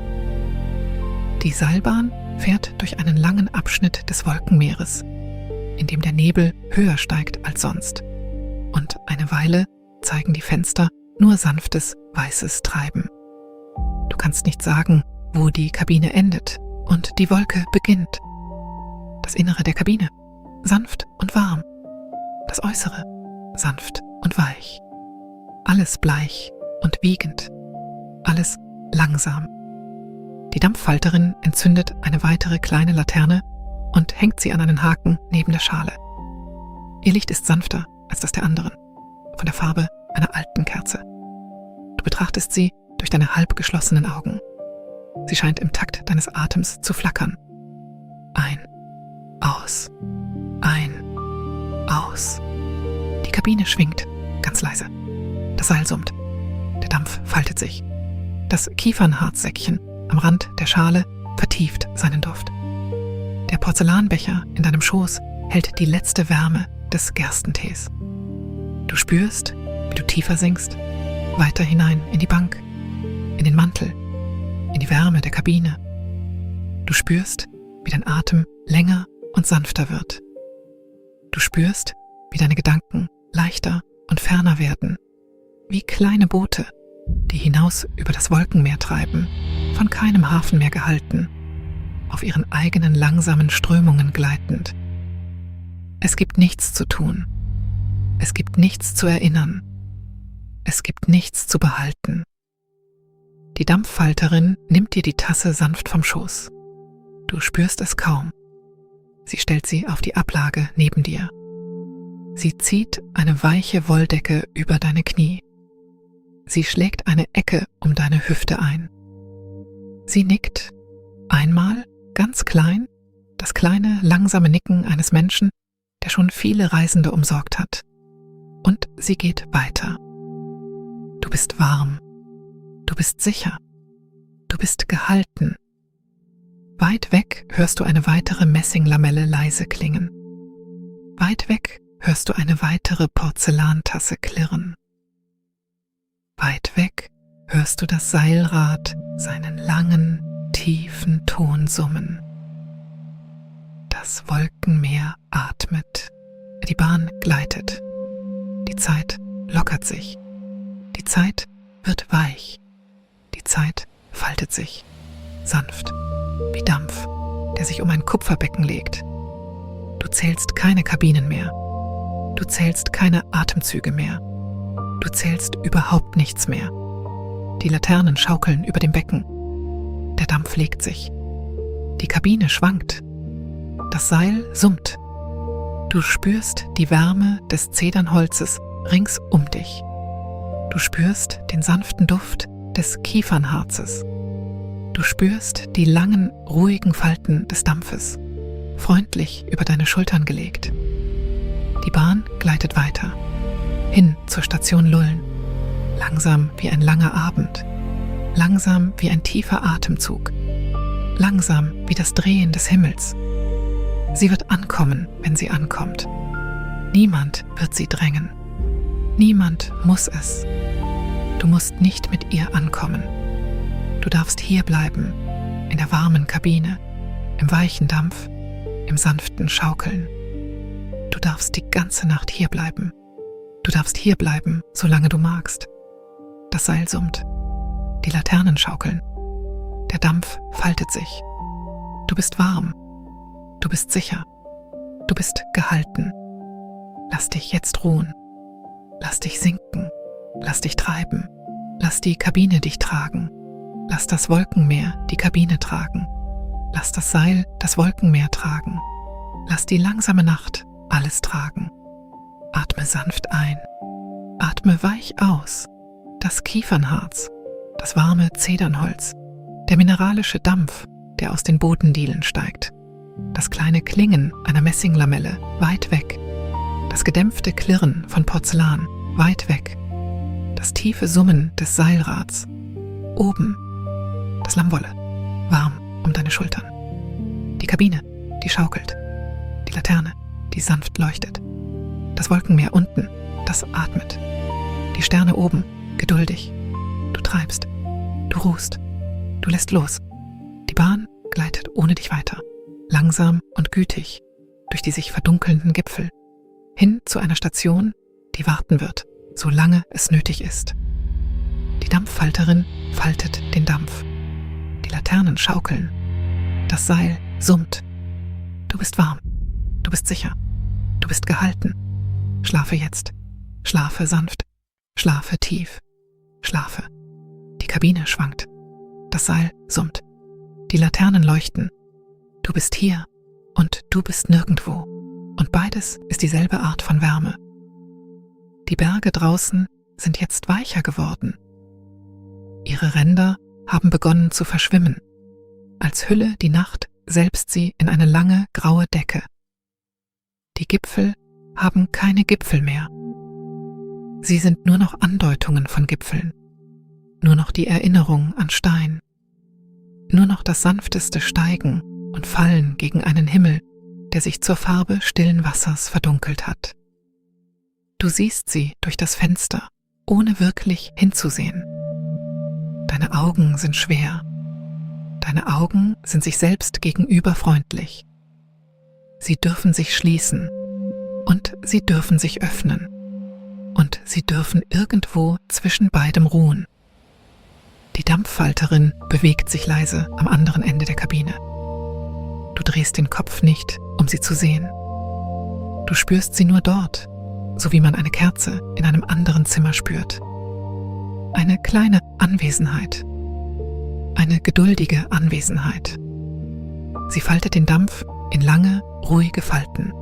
Die Seilbahn fährt durch einen langen Abschnitt des Wolkenmeeres, in dem der Nebel höher steigt als sonst. Und eine Weile zeigen die Fenster nur sanftes, weißes Treiben. Du kannst nicht sagen, wo die Kabine endet und die Wolke beginnt. Das Innere der Kabine, sanft und warm. Das Äußere, sanft und weich. Alles bleich und wiegend. Alles langsam. Die Dampffalterin entzündet eine weitere kleine Laterne und hängt sie an einen Haken neben der Schale. Ihr Licht ist sanfter als das der anderen, von der Farbe einer alten Kerze. Du betrachtest sie durch deine halb geschlossenen Augen. Sie scheint im Takt deines Atems zu flackern. Ein, aus, ein, aus. Die Kabine schwingt, ganz leise. Das Seil summt. Der Dampf faltet sich. Das Kiefernharzsäckchen am Rand der Schale vertieft seinen Duft. Der Porzellanbecher in deinem Schoß hält die letzte Wärme des Gerstentees. Du spürst, wie du tiefer sinkst, weiter hinein in die Bank, in den Mantel, in die Wärme der Kabine. Du spürst, wie dein Atem länger und sanfter wird. Du spürst, wie deine Gedanken leichter und ferner werden, wie kleine Boote, die hinaus über das Wolkenmeer treiben, von keinem Hafen mehr gehalten, auf ihren eigenen langsamen Strömungen gleitend. Es gibt nichts zu tun. Es gibt nichts zu erinnern. Es gibt nichts zu behalten. Die Dampffalterin nimmt dir die Tasse sanft vom Schoß. Du spürst es kaum. Sie stellt sie auf die Ablage neben dir. Sie zieht eine weiche Wolldecke über deine Knie. Sie schlägt eine Ecke um deine Hüfte ein. Sie nickt, einmal, ganz klein, das kleine, langsame Nicken eines Menschen, der schon viele Reisende umsorgt hat. Und sie geht weiter. Du bist warm. Du bist sicher. Du bist gehalten. Weit weg hörst du eine weitere Messinglamelle leise klingen. Weit weg hörst du eine weitere Porzellantasse klirren. Weit weg hörst du das Seilrad seinen langen, tiefen Ton summen. Das Wolkenmeer atmet. Die Bahn gleitet. Die Zeit lockert sich. Die Zeit wird weich. Die Zeit faltet sich. Sanft, wie Dampf, der sich um ein Kupferbecken legt. Du zählst keine Kabinen mehr. Du zählst keine Atemzüge mehr. Du zählst überhaupt nichts mehr. Die Laternen schaukeln über dem Becken. Der Dampf legt sich. Die Kabine schwankt. Das Seil summt. Du spürst die Wärme des Zedernholzes rings um dich. Du spürst den sanften Duft des Kiefernharzes. Du spürst die langen, ruhigen Falten des Dampfes, freundlich über deine Schultern gelegt. Die Bahn gleitet weiter, hin zur Station Lullen, langsam wie ein langer Abend, langsam wie ein tiefer Atemzug, langsam wie das Drehen des Himmels. Sie wird ankommen, wenn sie ankommt. Niemand wird sie drängen. Niemand muss es. Du musst nicht mit ihr ankommen. Du darfst hier bleiben, in der warmen Kabine, im weichen Dampf, im sanften Schaukeln. Du darfst die ganze Nacht hier bleiben. Du darfst hier bleiben, solange du magst. Das Seil summt. Die Laternen schaukeln. Der Dampf faltet sich. Du bist warm. Du bist sicher. Du bist gehalten. Lass dich jetzt ruhen. Lass dich sinken. Lass dich treiben. Lass die Kabine dich tragen. Lass das Wolkenmeer die Kabine tragen. Lass das Seil das Wolkenmeer tragen. Lass die langsame Nacht alles tragen. Atme sanft ein. Atme weich aus. das Kiefernharz, das warme Zedernholz, der mineralische Dampf, der aus den Bodendielen steigt, das kleine Klingen einer Messinglamelle weit weg, das gedämpfte Klirren von Porzellan weit weg, das tiefe Summen des Seilrads, oben, das Lammwolle, warm um deine Schultern, die Kabine, die schaukelt, die Laterne, die sanft leuchtet, das Wolkenmeer unten, das atmet, die Sterne oben, geduldig, du treibst, du ruhst, du lässt los, die Bahn gleitet ohne dich weiter, langsam und gütig, durch die sich verdunkelnden Gipfel, hin zu einer Station, die warten wird, solange es nötig ist. Die Dampffalterin faltet den Dampf, die Laternen schaukeln, das Seil summt. Du bist warm, du bist sicher, du bist gehalten. Schlafe jetzt, schlafe sanft, schlafe tief, schlafe. Die Kabine schwankt, das Seil summt, die Laternen leuchten. Du bist hier und du bist nirgendwo. Und beides ist dieselbe Art von Wärme. Die Berge draußen sind jetzt weicher geworden. Ihre Ränder haben begonnen zu verschwimmen, als hülle die Nacht selbst sie in eine lange graue Decke. Die Gipfel haben keine Gipfel mehr. Sie sind nur noch Andeutungen von Gipfeln, nur noch die Erinnerung an Stein, nur noch das sanfteste Steigen und Fallen gegen einen Himmel, der sich zur Farbe stillen Wassers verdunkelt hat. Du siehst sie durch das Fenster, ohne wirklich hinzusehen. Deine Augen sind schwer. Deine Augen sind sich selbst gegenüber freundlich. Sie dürfen sich schließen und sie dürfen sich öffnen und sie dürfen irgendwo zwischen beidem ruhen. Die Dampffalterin bewegt sich leise am anderen Ende der Kabine. Du drehst den Kopf nicht, um sie zu sehen. Du spürst sie nur dort, so wie man eine Kerze in einem anderen Zimmer spürt. Eine kleine Anwesenheit. Eine geduldige Anwesenheit. Sie faltet den Dampf in lange, ruhige Falten.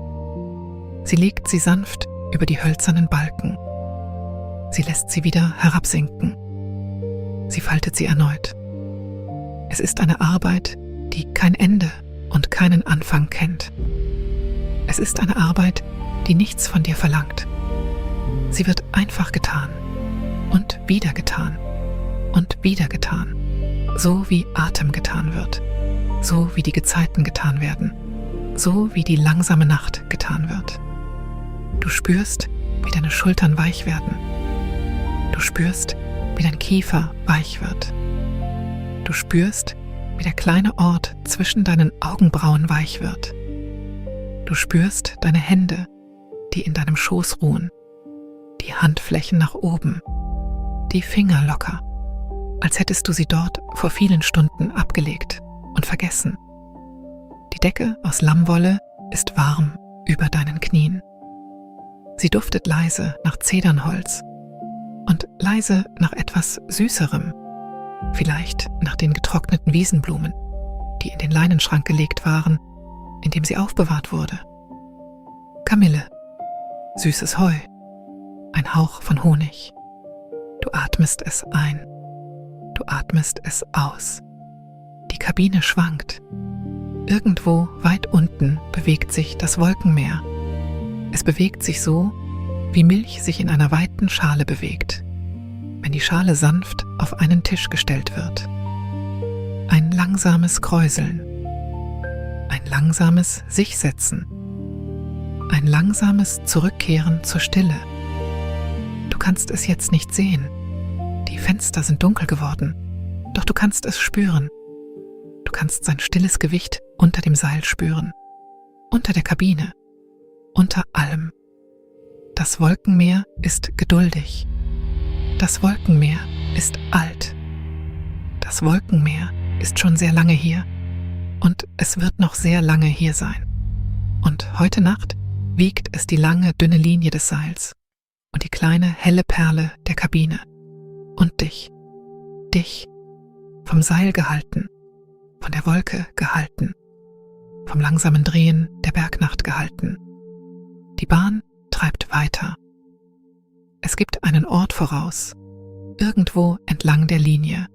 Sie legt sie sanft über die hölzernen Balken. Sie lässt sie wieder herabsinken. Sie faltet sie erneut. Es ist eine Arbeit, die kein Ende und keinen Anfang kennt. Es ist eine Arbeit, die nichts von dir verlangt. Sie wird einfach getan und wieder getan und wieder getan, so wie Atem getan wird, so wie die Gezeiten getan werden, so wie die langsame Nacht getan wird. Du spürst, wie deine Schultern weich werden. Du spürst, wie dein Kiefer weich wird. Du spürst, wie der kleine Ort zwischen deinen Augenbrauen weich wird. Du spürst deine Hände, die in deinem Schoß ruhen, die Handflächen nach oben, die Finger locker, als hättest du sie dort vor vielen Stunden abgelegt und vergessen. Die Decke aus Lammwolle ist warm über deinen Knien. Sie duftet leise nach Zedernholz und leise nach etwas Süßerem, vielleicht nach den getrockneten Wiesenblumen, die in den Leinenschrank gelegt waren, in dem sie aufbewahrt wurde. Kamille, süßes Heu, ein Hauch von Honig. Du atmest es ein, du atmest es aus. Die Kabine schwankt. Irgendwo weit unten bewegt sich das Wolkenmeer. Es bewegt sich so, wie Milch sich in einer weiten Schale bewegt, wenn die Schale sanft auf einen Tisch gestellt wird. Ein langsames Kräuseln, ein langsames Sichsetzen, ein langsames Zurückkehren zur Stille. Du kannst es jetzt nicht sehen. Die Fenster sind dunkel geworden, doch du kannst es spüren. Du kannst sein stilles Gewicht unter dem Seil spüren, unter der Kabine, unter allem. Das Wolkenmeer ist geduldig. Das Wolkenmeer ist alt. Das Wolkenmeer ist schon sehr lange hier und es wird noch sehr lange hier sein. Und heute Nacht wiegt es die lange, dünne Linie des Seils und die kleine, helle Perle der Kabine und dich, vom Seil gehalten, von der Wolke gehalten, vom langsamen Drehen der Bergnacht gehalten. Die Bahn treibt weiter. Es gibt einen Ort voraus, irgendwo entlang der Linie,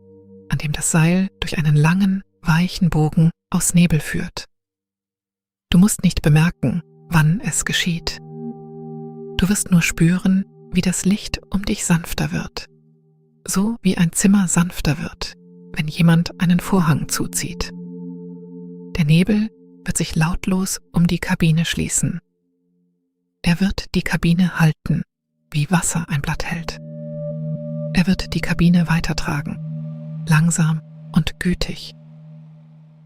an dem das Seil durch einen langen, weichen Bogen aus Nebel führt. Du musst nicht bemerken, wann es geschieht. Du wirst nur spüren, wie das Licht um dich sanfter wird, so wie ein Zimmer sanfter wird, wenn jemand einen Vorhang zuzieht. Der Nebel wird sich lautlos um die Kabine schließen. Er wird die Kabine halten, wie Wasser ein Blatt hält. Er wird die Kabine weitertragen, langsam und gütig.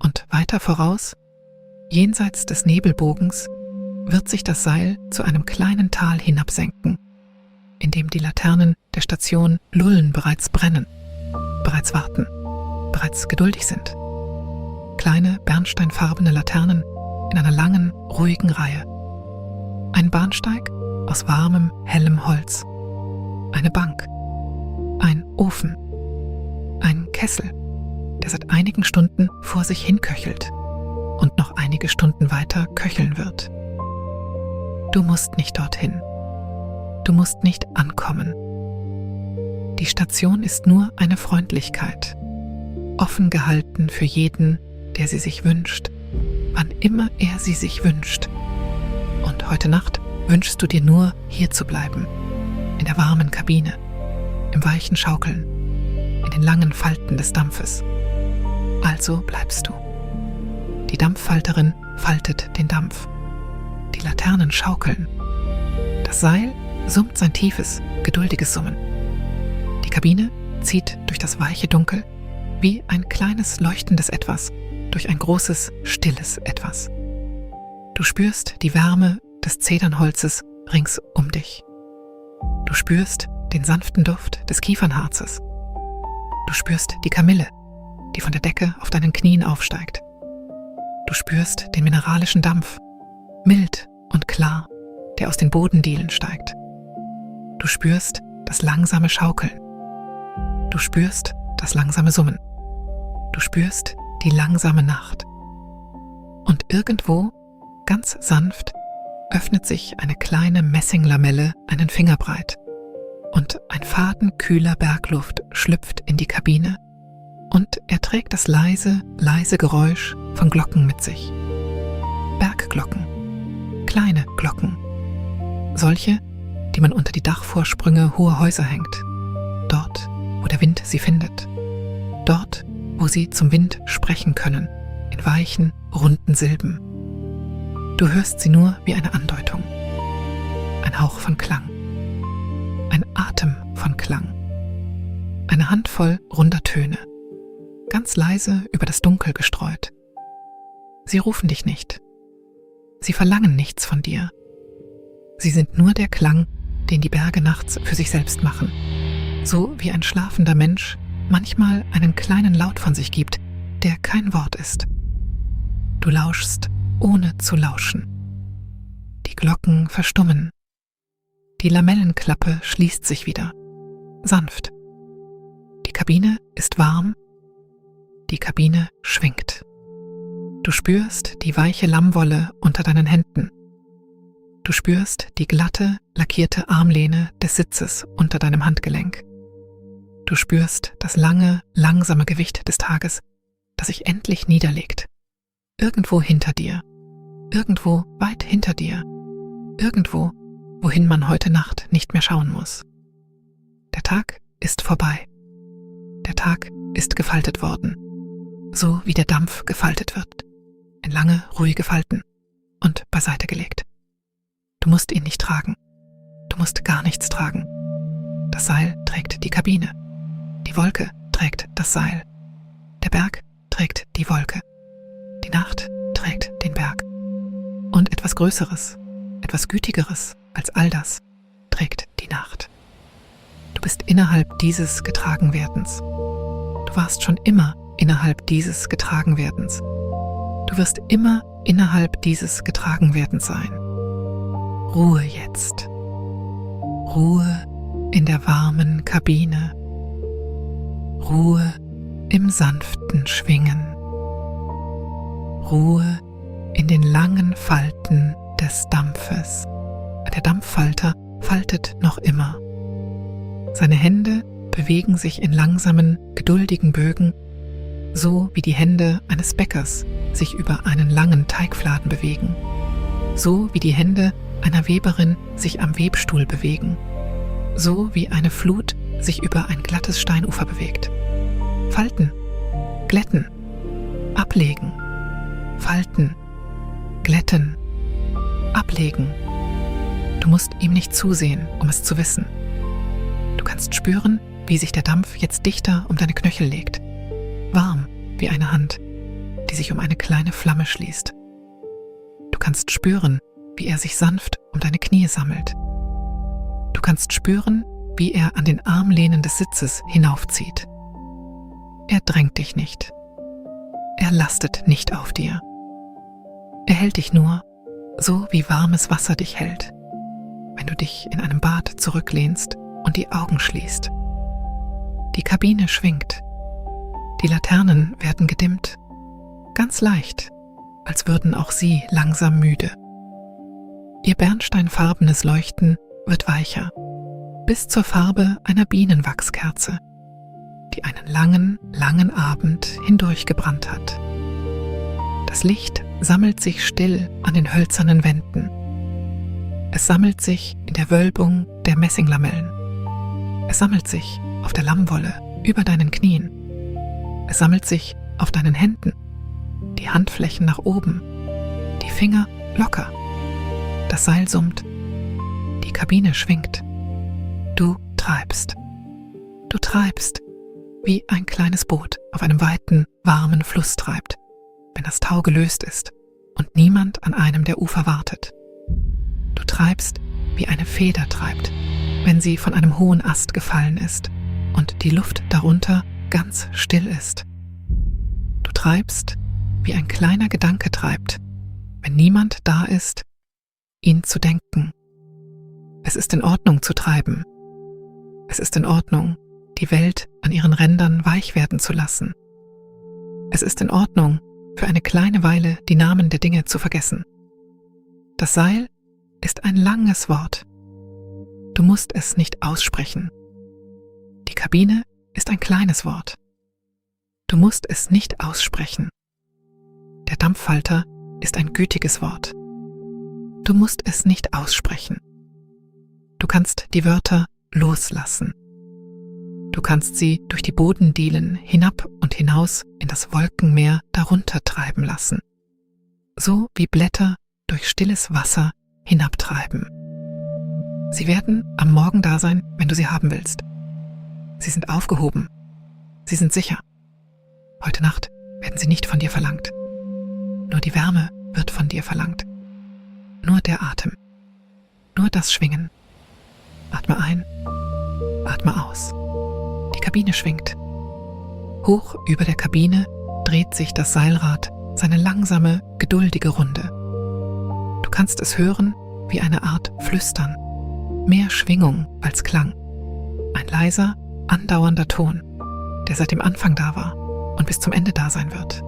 Und weiter voraus, jenseits des Nebelbogens, wird sich das Seil zu einem kleinen Tal hinabsenken, in dem die Laternen der Station Lullen bereits brennen, bereits warten, bereits geduldig sind. Kleine bernsteinfarbene Laternen in einer langen, ruhigen Reihe. Ein Bahnsteig aus warmem, hellem Holz. Eine Bank. Ein Ofen. Ein Kessel, der seit einigen Stunden vor sich hinköchelt und noch einige Stunden weiter köcheln wird. Du musst nicht dorthin. Du musst nicht ankommen. Die Station ist nur eine Freundlichkeit, offen gehalten für jeden, der sie sich wünscht, wann immer er sie sich wünscht. Und heute Nacht wünschst du dir nur, hier zu bleiben, in der warmen Kabine, im weichen Schaukeln, in den langen Falten des Dampfes. Also bleibst du. Die Dampffalterin faltet den Dampf. Die Laternen schaukeln. Das Seil summt sein tiefes, geduldiges Summen. Die Kabine zieht durch das weiche Dunkel wie ein kleines leuchtendes Etwas durch ein großes, stilles Etwas. Du spürst die Wärme des Zedernholzes rings um dich. Du spürst den sanften Duft des Kiefernharzes. Du spürst die Kamille, die von der Decke auf deinen Knien aufsteigt. Du spürst den mineralischen Dampf, mild und klar, der aus den Bodendielen steigt. Du spürst das langsame Schaukeln. Du spürst das langsame Summen. Du spürst die langsame Nacht. Und irgendwo, ganz sanft, öffnet sich eine kleine Messinglamelle einen Finger breit und ein Faden kühler Bergluft schlüpft in die Kabine und er trägt das leise, leise Geräusch von Glocken mit sich. Bergglocken, kleine Glocken, solche, die man unter die Dachvorsprünge hoher Häuser hängt, dort, wo der Wind sie findet, dort, wo sie zum Wind sprechen können, in weichen, runden Silben. Du hörst sie nur wie eine Andeutung, ein Hauch von Klang, ein Atem von Klang, eine Handvoll runder Töne, ganz leise über das Dunkel gestreut. Sie rufen dich nicht, sie verlangen nichts von dir, sie sind nur der Klang, den die Berge nachts für sich selbst machen, so wie ein schlafender Mensch manchmal einen kleinen Laut von sich gibt, der kein Wort ist. Du lauschst, ohne zu lauschen. Die Glocken verstummen. Die Lamellenklappe schließt sich wieder, sanft. Die Kabine ist warm, die Kabine schwingt. Du spürst die weiche Lammwolle unter deinen Händen. Du spürst die glatte, lackierte Armlehne des Sitzes unter deinem Handgelenk. Du spürst das lange, langsame Gewicht des Tages, das sich endlich niederlegt. Irgendwo hinter dir, irgendwo weit hinter dir, irgendwo, wohin man heute Nacht nicht mehr schauen muss. Der Tag ist vorbei. Der Tag ist gefaltet worden, so wie der Dampf gefaltet wird, in lange, ruhige Falten und beiseite gelegt. Du musst ihn nicht tragen, du musst gar nichts tragen. Das Seil trägt die Kabine, die Wolke trägt das Seil, der Berg trägt die Wolke, die Nacht trägt den Berg. Und etwas Größeres, etwas Gütigeres als all das trägt die Nacht. Du bist innerhalb dieses Getragenwerdens. Du warst schon immer innerhalb dieses Getragenwerdens. Du wirst immer innerhalb dieses Getragenwerdens sein. Ruhe jetzt. Ruhe in der warmen Kabine. Ruhe im sanften Schwingen. Ruhe in den langen Falten des Dampfes. Der Dampffalter faltet noch immer. Seine Hände bewegen sich in langsamen, geduldigen Bögen, so wie die Hände eines Bäckers sich über einen langen Teigfladen bewegen, so wie die Hände einer Weberin sich am Webstuhl bewegen, so wie eine Flut sich über ein glattes Steinufer bewegt. Falten, glätten, ablegen, falten, glätten, ablegen. Du musst ihm nicht zusehen, um es zu wissen. Du kannst spüren, wie sich der Dampf jetzt dichter um deine Knöchel legt, warm wie eine Hand, die sich um eine kleine Flamme schließt. Du kannst spüren, wie er sich sanft um deine Knie sammelt. Du kannst spüren, wie er an den Armlehnen des Sitzes hinaufzieht. Er drängt dich nicht. Er lastet nicht auf dir. Er hält dich nur, so wie warmes Wasser dich hält, wenn du dich in einem Bad zurücklehnst und die Augen schließt. Die Kabine schwingt. Die Laternen werden gedimmt. Ganz leicht, als würden auch sie langsam müde. Ihr bernsteinfarbenes Leuchten wird weicher, bis zur Farbe einer Bienenwachskerze, die einen langen, langen Abend hindurchgebrannt hat. Das Licht sammelt sich still an den hölzernen Wänden. Es sammelt sich in der Wölbung der Messinglamellen. Es sammelt sich auf der Lammwolle über deinen Knien. Es sammelt sich auf deinen Händen, die Handflächen nach oben, die Finger locker. Das Seil summt, die Kabine schwingt. Du treibst. Du treibst, wie ein kleines Boot auf einem weiten, warmen Fluss treibt, wenn das Tau gelöst ist und niemand an einem der Ufer wartet. Du treibst, wie eine Feder treibt, wenn sie von einem hohen Ast gefallen ist und die Luft darunter ganz still ist. Du treibst, wie ein kleiner Gedanke treibt, wenn niemand da ist, ihn zu denken. Es ist in Ordnung zu treiben. Es ist in Ordnung, die Welt an ihren Rändern weich werden zu lassen. Es ist in Ordnung, für eine kleine Weile die Namen der Dinge zu vergessen. Das Seil ist ein langes Wort. Du musst es nicht aussprechen. Die Kabine ist ein kleines Wort. Du musst es nicht aussprechen. Der Dampfhalter ist ein gütiges Wort. Du musst es nicht aussprechen. Du kannst die Wörter loslassen. Du kannst sie durch die Bodendielen hinab und hinaus in das Wolkenmeer darunter treiben lassen, so wie Blätter durch stilles Wasser hinabtreiben. Sie werden am Morgen da sein, wenn du sie haben willst. Sie sind aufgehoben. Sie sind sicher. Heute Nacht werden sie nicht von dir verlangt. Nur die Wärme wird von dir verlangt. Nur der Atem. Nur das Schwingen. Atme ein, atme aus. Die Kabine schwingt. Hoch über der Kabine dreht sich das Seilrad seine langsame, geduldige Runde. Du kannst es hören wie eine Art Flüstern. Mehr Schwingung als Klang. Ein leiser, andauernder Ton, der seit dem Anfang da war und bis zum Ende da sein wird.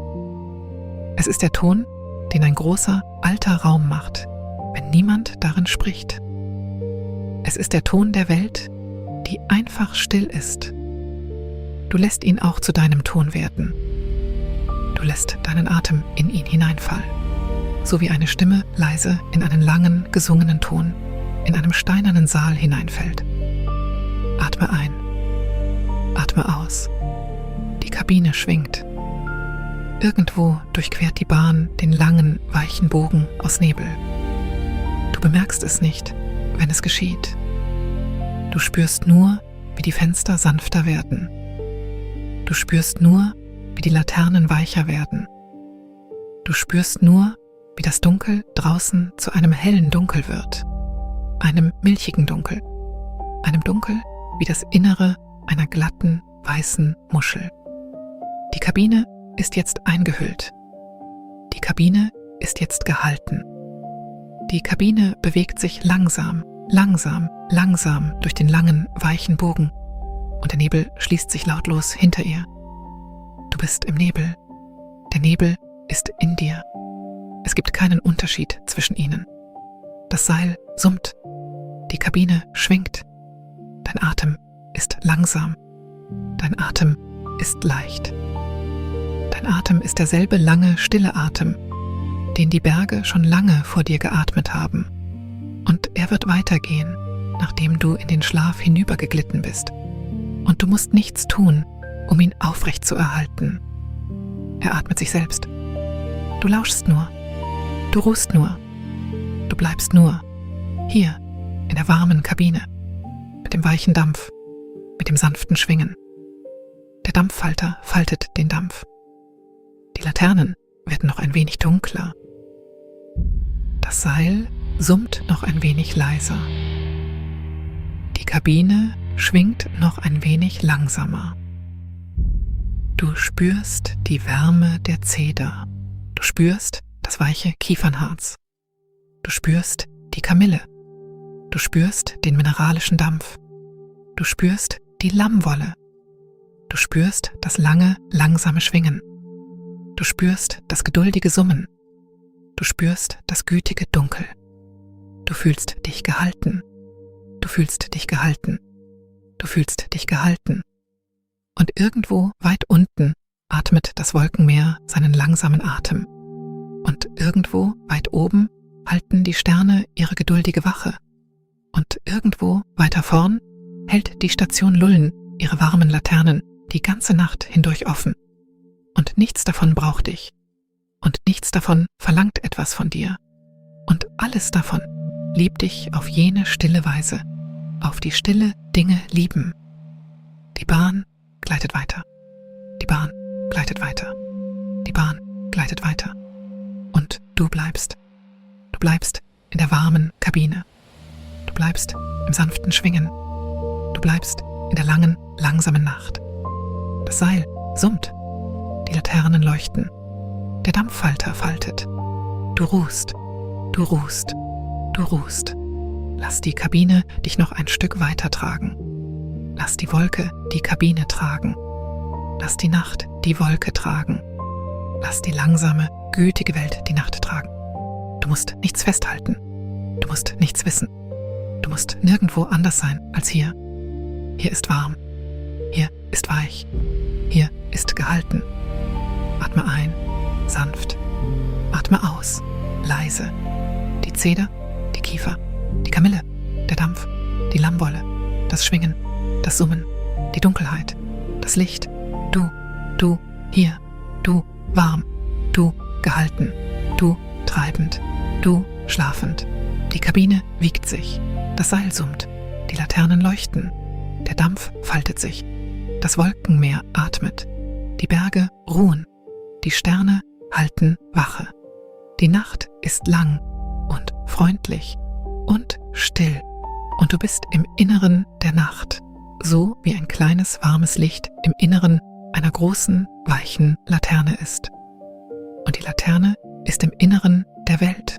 Es ist der Ton, den ein großer, alter Raum macht, wenn niemand darin spricht. Es ist der Ton der Welt, die einfach still ist. Du lässt ihn auch zu deinem Ton werden. Du lässt deinen Atem in ihn hineinfallen, so wie eine Stimme leise in einen langen, gesungenen Ton in einem steinernen Saal hineinfällt. Atme ein, atme aus. Die Kabine schwingt. Irgendwo durchquert die Bahn den langen, weichen Bogen aus Nebel. Du bemerkst es nicht, wenn es geschieht. Du spürst nur, wie die Fenster sanfter werden. Du spürst nur, wie die Laternen weicher werden. Du spürst nur, wie das Dunkel draußen zu einem hellen Dunkel wird, einem milchigen Dunkel, einem Dunkel wie das Innere einer glatten, weißen Muschel. Die Kabine ist jetzt eingehüllt. Die Kabine ist jetzt gehalten. Die Kabine bewegt sich langsam, langsam, langsam durch den langen, weichen Bogen und der Nebel schließt sich lautlos hinter ihr. Du bist im Nebel. Der Nebel ist in dir. Es gibt keinen Unterschied zwischen ihnen. Das Seil summt. Die Kabine schwingt. Dein Atem ist langsam, Dein Atem ist leicht. Dein Atem ist derselbe lange, stille Atem, den die Berge schon lange vor dir geatmet haben. Und er wird weitergehen, nachdem du in den Schlaf hinübergeglitten bist. Und du musst nichts tun, um ihn aufrecht zu erhalten. Er atmet sich selbst. Du lauschst nur. Du ruhst nur. Du bleibst nur hier in der warmen Kabine, mit dem weichen Dampf, mit dem sanften Schwingen. Der Dampffalter faltet den Dampf. Die Laternen werden noch ein wenig dunkler. Das Seil summt noch ein wenig leiser. Die Kabine schwingt noch ein wenig langsamer. Du spürst die Wärme der Zeder. Du spürst das weiche Kiefernharz. Du spürst die Kamille. Du spürst den mineralischen Dampf. Du spürst die Lammwolle. Du spürst das lange, langsame Schwingen. Du spürst das geduldige Summen. Du spürst das gütige Dunkel. Du fühlst dich gehalten. Du fühlst dich gehalten. Du fühlst dich gehalten. Und irgendwo weit unten atmet das Wolkenmeer seinen langsamen Atem. Und irgendwo weit oben halten die Sterne ihre geduldige Wache. Und irgendwo weiter vorn hält die Station Lullen ihre warmen Laternen die ganze Nacht hindurch offen. Und nichts davon braucht dich. Und nichts davon verlangt etwas von dir. Und alles davon liebt dich auf jene stille Weise, auf die stille Dinge lieben. Die Bahn gleitet weiter. Die Bahn gleitet weiter. Die Bahn gleitet weiter. Und du bleibst. Du bleibst in der warmen Kabine. Du bleibst im sanften Schwingen. Du bleibst in der langen, langsamen Nacht. Das Seil summt. Die Laternen leuchten. Der Dampffalter faltet. Du ruhst. Du ruhst. Du ruhst. Lass die Kabine dich noch ein Stück weiter tragen. Lass die Wolke die Kabine tragen. Lass die Nacht die Wolke tragen. Lass die langsame, gütige Welt die Nacht tragen. Du musst nichts festhalten. Du musst nichts wissen. Du musst nirgendwo anders sein als hier. Hier ist warm. Hier ist weich. Hier ist gehalten. Atme ein, sanft. Atme aus, leise. Die Zeder, die Kiefer, die Kamille, der Dampf, die Lammwolle, das Schwingen, das Summen, die Dunkelheit, das Licht. Du, hier, du, warm, du, gehalten, du, treibend, du, schlafend. Die Kabine wiegt sich, das Seil summt, die Laternen leuchten, der Dampf faltet sich, das Wolkenmeer atmet, die Berge ruhen, die Sterne halten Wache. Die Nacht ist lang und freundlich und still und du bist im Inneren der Nacht, so wie ein kleines warmes Licht im Inneren einer großen, weichen Laterne ist. Und die Laterne ist im Inneren der Welt.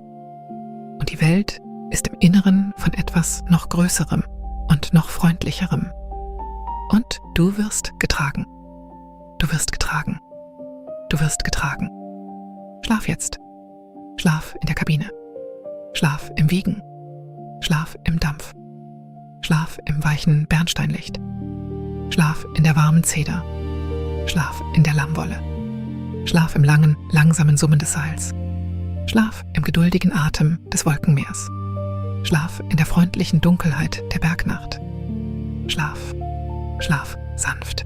Und die Welt ist im Inneren von etwas noch Größerem und noch Freundlicherem. Und du wirst getragen. Du wirst getragen. Du wirst getragen. Schlaf jetzt. Schlaf in der Kabine. Schlaf im Wiegen. Schlaf im Dampf. Schlaf im weichen Bernsteinlicht. Schlaf in der warmen Zeder. Schlaf in der Lammwolle. Schlaf im langen, langsamen Summen des Seils. Schlaf im geduldigen Atem des Wolkenmeers. Schlaf in der freundlichen Dunkelheit der Bergnacht. Schlaf, schlaf sanft.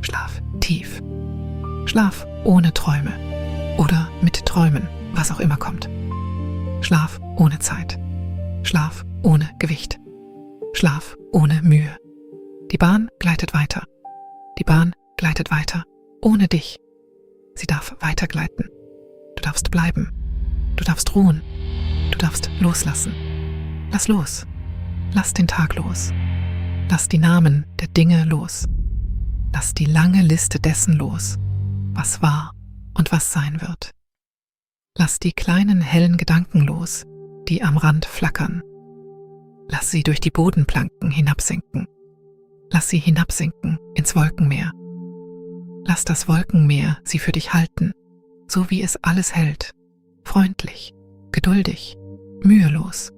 Schlaf tief. Schlaf ohne Träume oder mit Träumen, was auch immer kommt. Schlaf ohne Zeit. Schlaf ohne Gewicht. Schlaf ohne Mühe. Die Bahn gleitet weiter. Die Bahn gleitet weiter, ohne dich. Sie darf weitergleiten. Du darfst bleiben. Du darfst ruhen. Du darfst loslassen. Lass los. Lass den Tag los. Lass die Namen der Dinge los. Lass die lange Liste dessen los, was war und was sein wird. Lass die kleinen hellen Gedanken los, die am Rand flackern. Lass sie durch die Bodenplanken hinabsinken. Lass sie hinabsinken ins Wolkenmeer. Lass das Wolkenmeer sie für dich halten, so wie es alles hält, freundlich, geduldig, mühelos.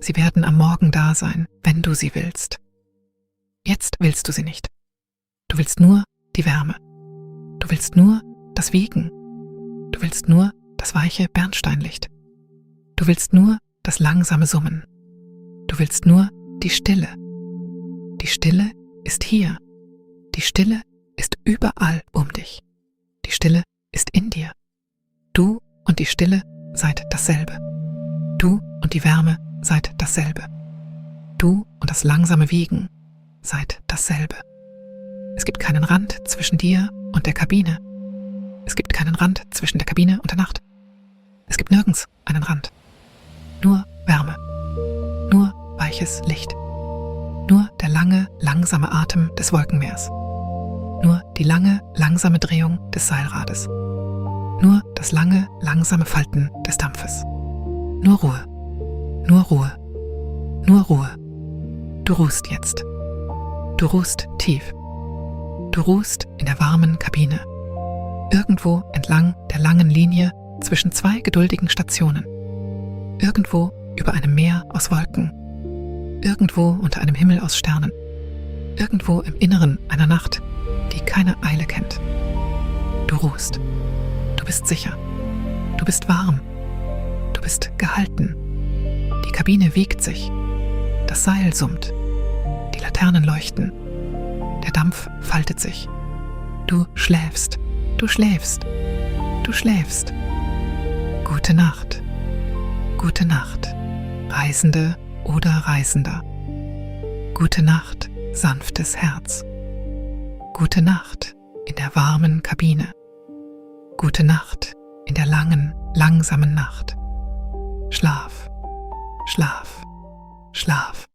Sie werden am Morgen da sein, wenn du sie willst. Jetzt willst du sie nicht. Du willst nur die Wärme. Du willst nur das Wiegen. Du willst nur das weiche Bernsteinlicht. Du willst nur das langsame Summen. Du willst nur die Stille. Die Stille ist hier. Die Stille ist überall um dich. Die Stille ist in dir. Du und die Stille seid dasselbe. Du und die Wärme seid dasselbe. Du und das langsame Wiegen seid dasselbe. Es gibt keinen Rand zwischen dir und der Kabine. Es gibt keinen Rand zwischen der Kabine und der Nacht. Es gibt nirgends einen Rand. Nur Wärme. Nur weiches Licht. Nur der lange, langsame Atem des Wolkenmeers. Nur die lange, langsame Drehung des Seilrades. Nur das lange, langsame Falten des Dampfes. Nur Ruhe. Nur Ruhe. Nur Ruhe. Du ruhst jetzt. Du ruhst tief. Du ruhst in der warmen Kabine. Irgendwo entlang der langen Linie zwischen zwei geduldigen Stationen. Irgendwo über einem Meer aus Wolken. Irgendwo unter einem Himmel aus Sternen. Irgendwo im Inneren einer Nacht, die keine Eile kennt. Du ruhst. Du bist sicher. Du bist warm. Du bist gehalten. Die Kabine wiegt sich. Das Seil summt. Die Laternen leuchten. Der Dampf faltet sich. Du schläfst. Du schläfst. Du schläfst. Gute Nacht. Gute Nacht, Reisende oder Reisender. Gute Nacht, sanftes Herz. Gute Nacht in der warmen Kabine. Gute Nacht in der langen, langsamen Nacht. Schlaf, Schlaf, Schlaf.